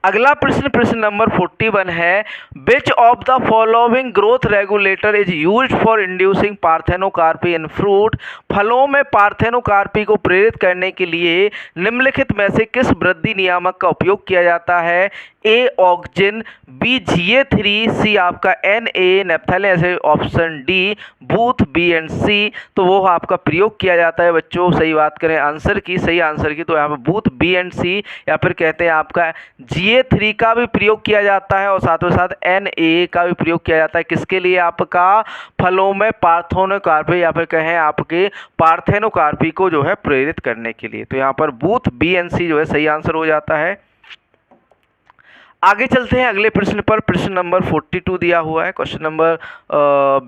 अगला प्रश्न, प्रश्न नंबर 41 है, which of the following growth regulator is used for inducing parthenocarpy in fruit, फलों में पार्थेनोकार्पी को प्रेरित करने के लिए निम्नलिखित में से किस वृद्धि नियामक का उपयोग किया जाता है, ए ऑक्जिन, बी GA3, सी आपका NA naphthalene acid, option D both, B and C. तो वो आपका प्रयोग किया जाता है बच्चों, सही बात करें आंसर की, सही आंसर की, तो यहाँ पर बूथ, बी एंड सी, या फिर कहते हैं आपका GA3 का भी प्रयोग किया जाता है और साथ में साथ NA का भी प्रयोग किया जाता है, किसके लिए, आपका फलों में पार्थेनोकार्पी या फिर कहें आपके पार्थेनोकार्पी को जो है प्रेरित करने के लिए। तो यहाँ पर बूथ, बी एंड सी जो है सही आंसर हो जाता है। आगे चलते हैं अगले प्रश्न पर, प्रश्न नंबर 42 दिया हुआ है, क्वेश्चन नंबर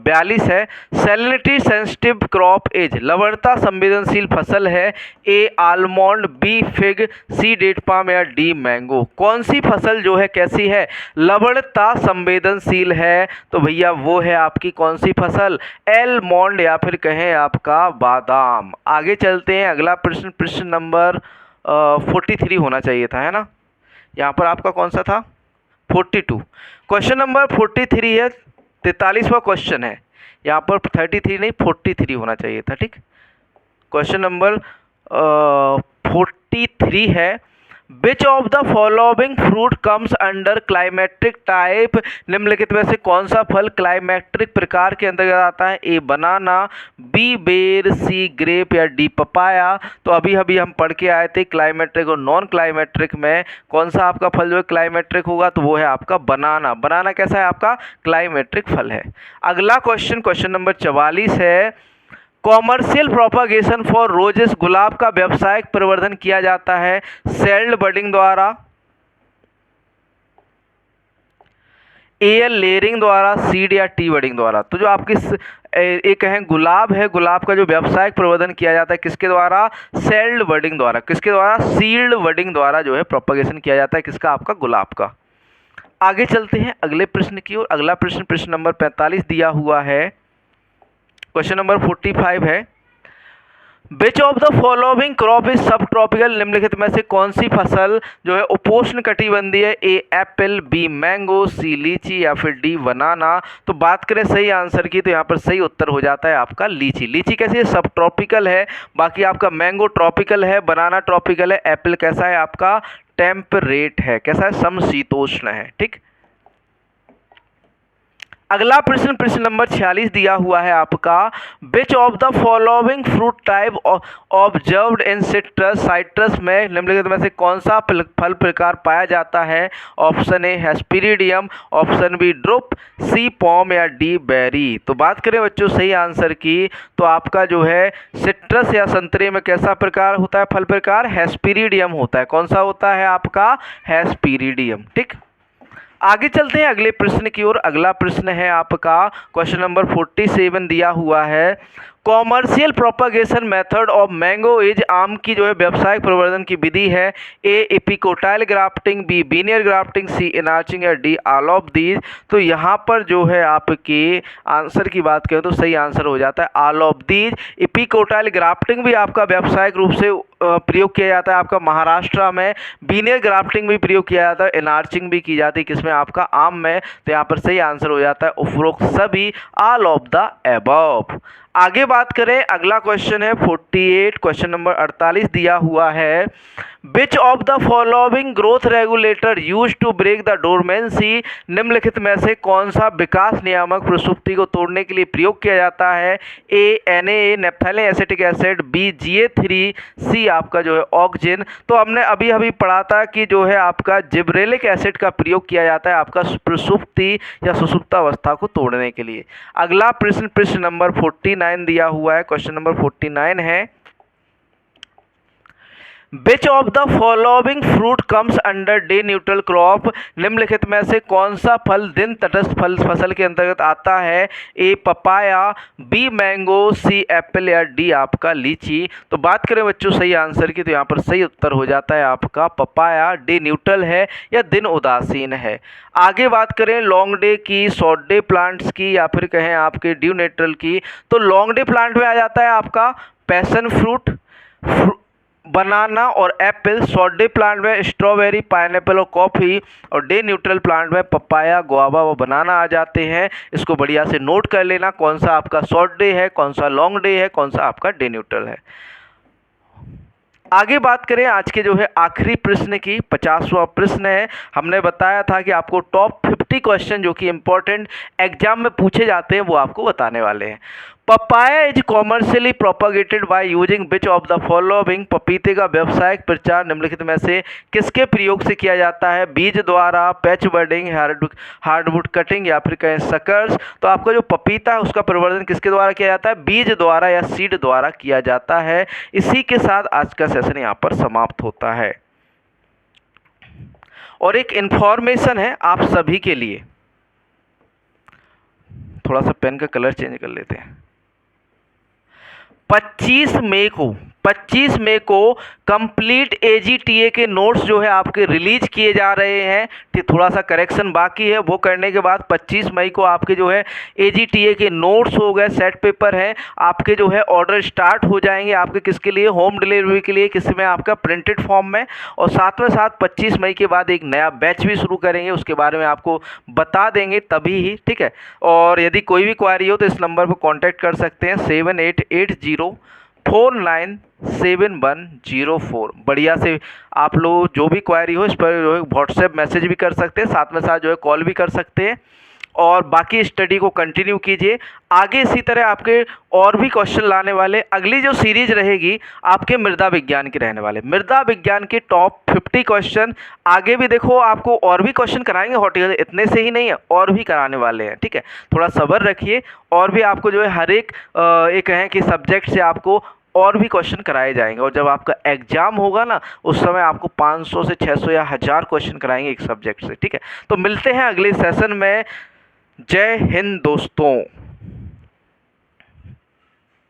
42 है, सैलिनिटी सेंसिटिव क्रॉप एज, लवणता संवेदनशील फसल है, ए आलमंड, बी फिग, सी डेट पाम या डी मैंगो। कौन सी फसल जो है कैसी है, लवणता संवेदनशील है, तो भैया वो है आपकी कौन सी फसल, एलमंड या फिर कहें आपका बादाम। आगे चलते हैं अगला प्रश्न, प्रश्न नंबर 43 होना चाहिए था, है ना, यहाँ पर आपका कौन सा था, 42। क्वेश्चन नंबर 43 है, 43वां क्वेश्चन है, यहाँ पर 33 नहीं 43 होना चाहिए था। ठीक, क्वेश्चन नंबर 43 है, which of the following fruit comes under climacteric type, निम्नलिखित में से कौन सा फल क्लाइमेट्रिक प्रकार के अंतर्गत आता है, ए बनाना, बी बेर, सी ग्रेप या डी पपाया। तो अभी अभी हम पढ़ के आए थे क्लाइमेट्रिक और नॉन क्लाइमेट्रिक में कौन सा आपका फल जो है क्लाइमेट्रिक होगा, तो वो है आपका बनाना। बनाना कैसा है, आपका क्लाइमेट्रिक फल है। अगला क्वेश्चन, क्वेश्चन नंबर 44 है, कॉमर्शियल प्रोपागेशन फॉर रोजेस, गुलाब का व्यावसायिक प्रवर्धन किया जाता है सेल्ड बडिंग द्वारा, एयर लेयरिंग द्वारा, सीड या टी बडिंग द्वारा। तो जो आपकी एक है गुलाब है, गुलाब का जो व्यावसायिक प्रवर्धन किया जाता है किसके द्वारा, सेल्ड बडिंग द्वारा, किसके द्वारा, सील्ड बडिंग द्वारा जो है प्रोपागेशन किया जाता है, किसका, आपका गुलाब का। आगे चलते हैं अगले प्रश्न की ओर। अगला प्रश्न, प्रश्न नंबर 45 दिया हुआ है, क्वेश्चन नंबर 45 है, which of the following crop is सब ट्रॉपिकल, निम्नलिखित में से कौन सी फसल जो है उपोष्ण कटिबंधीय है, ए एप्पल, बी मैंगो, सी लीची या फिर डी बनाना। तो बात करें सही आंसर की, तो यहाँ पर सही उत्तर हो जाता है आपका लीची। लीची कैसी है, सब ट्रॉपिकल है, बाकी आपका मैंगो ट्रॉपिकल है, बनाना ट्रॉपिकल है, एप्पल कैसा है आपका टेम्परेट है, कैसा है, समशीतोष्ण है। ठीक, अगला प्रश्न, प्रश्न नंबर 46 दिया हुआ है आपका, विच of the following fruit type observed in citrus, citrus में निम्नलिखित में से कौन सा फल प्रकार पाया जाता है, option A hesperidium, option B drupe, C pome या डी बेरी। तो बात करें बच्चों सही आंसर की, तो आपका जो है सिट्रस या संतरे में कैसा प्रकार होता है, फल प्रकार हेस्पेरिडियम होता है। कौन सा होता है आपका, हेस्पेरिडियम। ठीक, आगे चलते हैं अगले प्रश्न की ओर। अगला प्रश्न है आपका क्वेश्चन नंबर 47 दिया हुआ है, commercial propagation method of mango is, आम की जो है व्यावसायिक प्रवर्धन की विधि है, A epicotyl grafting, B veneer grafting, C inarching या डी ऑल ऑफ दीज। तो यहाँ पर जो है आपके आंसर की बात करें तो सही आंसर हो जाता है all of these. Epicotyl grafting भी आपका व्यावसायिक रूप से प्रयोग किया जाता है आपका महाराष्ट्र में, बीनियर ग्राफ्टिंग भी प्रयोग किया जाता है, इनार्चिंग भी की जाती है किसमें, आपका आम में। तो यहाँ पर सही आंसर हो जाता है उपरोक्त सभी, ऑल ऑफ द एबव। आगे बात करें, अगला क्वेश्चन है 48, क्वेश्चन नंबर 48 दिया हुआ है, which of the following growth regulator use to break the dormancy, निम्नलिखित में से कौन सा विकास नियामक प्रसुप्ति को तोड़ने के लिए प्रयोग किया जाता है, A NA naphthalene acetic acid, B GA3, C आपका जो है ऑक्जिन। तो हमने अभी अभी पढ़ा था कि जो है आपका जिब्रेलिक एसिड का प्रयोग किया जाता है आपका प्रसुप्ति या सुसुप्तावस्था को तोड़ने के लिए। अगला प्रश्न, प्रश्न नंबर 49 दिया हुआ है, क्वेश्चन नंबर 49 है, which of the following fruit comes under day neutral crop, निम्नलिखित में से कौन सा फल दिन तटस्थ फल फसल के अंतर्गत आता है? ए पपाया, बी मैंगो, सी एप्पल या डी आपका लीची। तो बात करें बच्चों सही आंसर की, तो यहाँ पर सही उत्तर हो जाता है आपका पपाया, डे न्यूट्रल है या दिन उदासीन है। आगे बात करें लॉन्ग डे की, शॉर्ट डे प्लांट्स की या फिर कहें आपके ड्यू न्यूट्रल की, तो लॉन्ग डे प्लांट में आ जाता है आपका पैशन फ्रूट, बनाना और एप्पल। शॉर्ट डे प्लांट में स्ट्रॉबेरी, पाइनएप्पल और कॉफ़ी। और डे न्यूट्रल प्लांट में पपाया, गुआवा व बनाना आ जाते हैं। इसको बढ़िया से नोट कर लेना, कौन सा आपका शॉर्ट डे है, कौन सा लॉन्ग डे है, कौन सा आपका डे न्यूट्रल है। आगे बात करें आज के जो है आखिरी प्रश्न की, 50वां प्रश्न है। हमने बताया था कि आपको टॉप 50 क्वेश्चन जो कि इंपॉर्टेंट एग्जाम में पूछे जाते हैं वो आपको बताने वाले हैं। Papaya is commercially propagated by using which of the following, पपीते का व्यावसायिक प्रचार निम्नलिखित में से किसके प्रयोग से किया जाता है? बीज द्वारा, पैच बर्डिंग, हार्डवुड कटिंग या फिर कहें सकर्स। तो आपका जो पपीता है उसका प्रवर्धन किसके द्वारा किया जाता है? बीज द्वारा या सीड द्वारा किया जाता है। इसी के साथ आज का सेशन यहाँ पर समाप्त होता है। और एक इंफॉर्मेशन है आप सभी के लिए, थोड़ा सा पेन का कलर चेंज कर लेते हैं। 25 मई को कंप्लीट एजीटीए के नोट्स जो है आपके रिलीज किए जा रहे हैं। थोड़ा सा करेक्शन बाकी है, वो करने के बाद 25 मई को आपके जो है एजीटीए के नोट्स हो गए, सेट पेपर है आपके जो है ऑर्डर स्टार्ट हो जाएंगे आपके किसके लिए? होम डिलीवरी के लिए, किसी में आपका प्रिंटेड फॉर्म में। और साथ में साथ 25 मई के बाद एक नया बैच भी शुरू करेंगे, उसके बारे में आपको बता देंगे तभी ही, ठीक है। और यदि कोई भी क्वारी हो तो इस नंबर पर कॉन्टैक्ट कर सकते हैं 7880497104। बढ़िया से आप लोग जो भी क्वारी हो इस पर जो है व्हाट्सएप मैसेज भी कर सकते हैं, साथ में साथ जो है कॉल भी कर सकते हैं। और बाकी स्टडी को कंटिन्यू कीजिए। आगे इसी तरह आपके और भी क्वेश्चन लाने वाले, अगली जो सीरीज रहेगी आपके मृदा विज्ञान के रहने वाले, मृदा विज्ञान के टॉप 50 क्वेश्चन। आगे भी देखो आपको और भी क्वेश्चन कराएंगे हॉर्टिकल्चर, इतने से ही नहीं है और भी कराने वाले हैं, ठीक है। थोड़ा सब्र रखिए, और भी आपको जो है हर एक कहें कि सब्जेक्ट से आपको और भी क्वेश्चन कराए जाएंगे। और जब आपका एग्जाम होगा ना उस समय आपको 500 से 600 या 1000 क्वेश्चन कराएंगे एक सब्जेक्ट से, ठीक है। तो मिलते हैं अगले सेशन में। जय हिंद दोस्तों।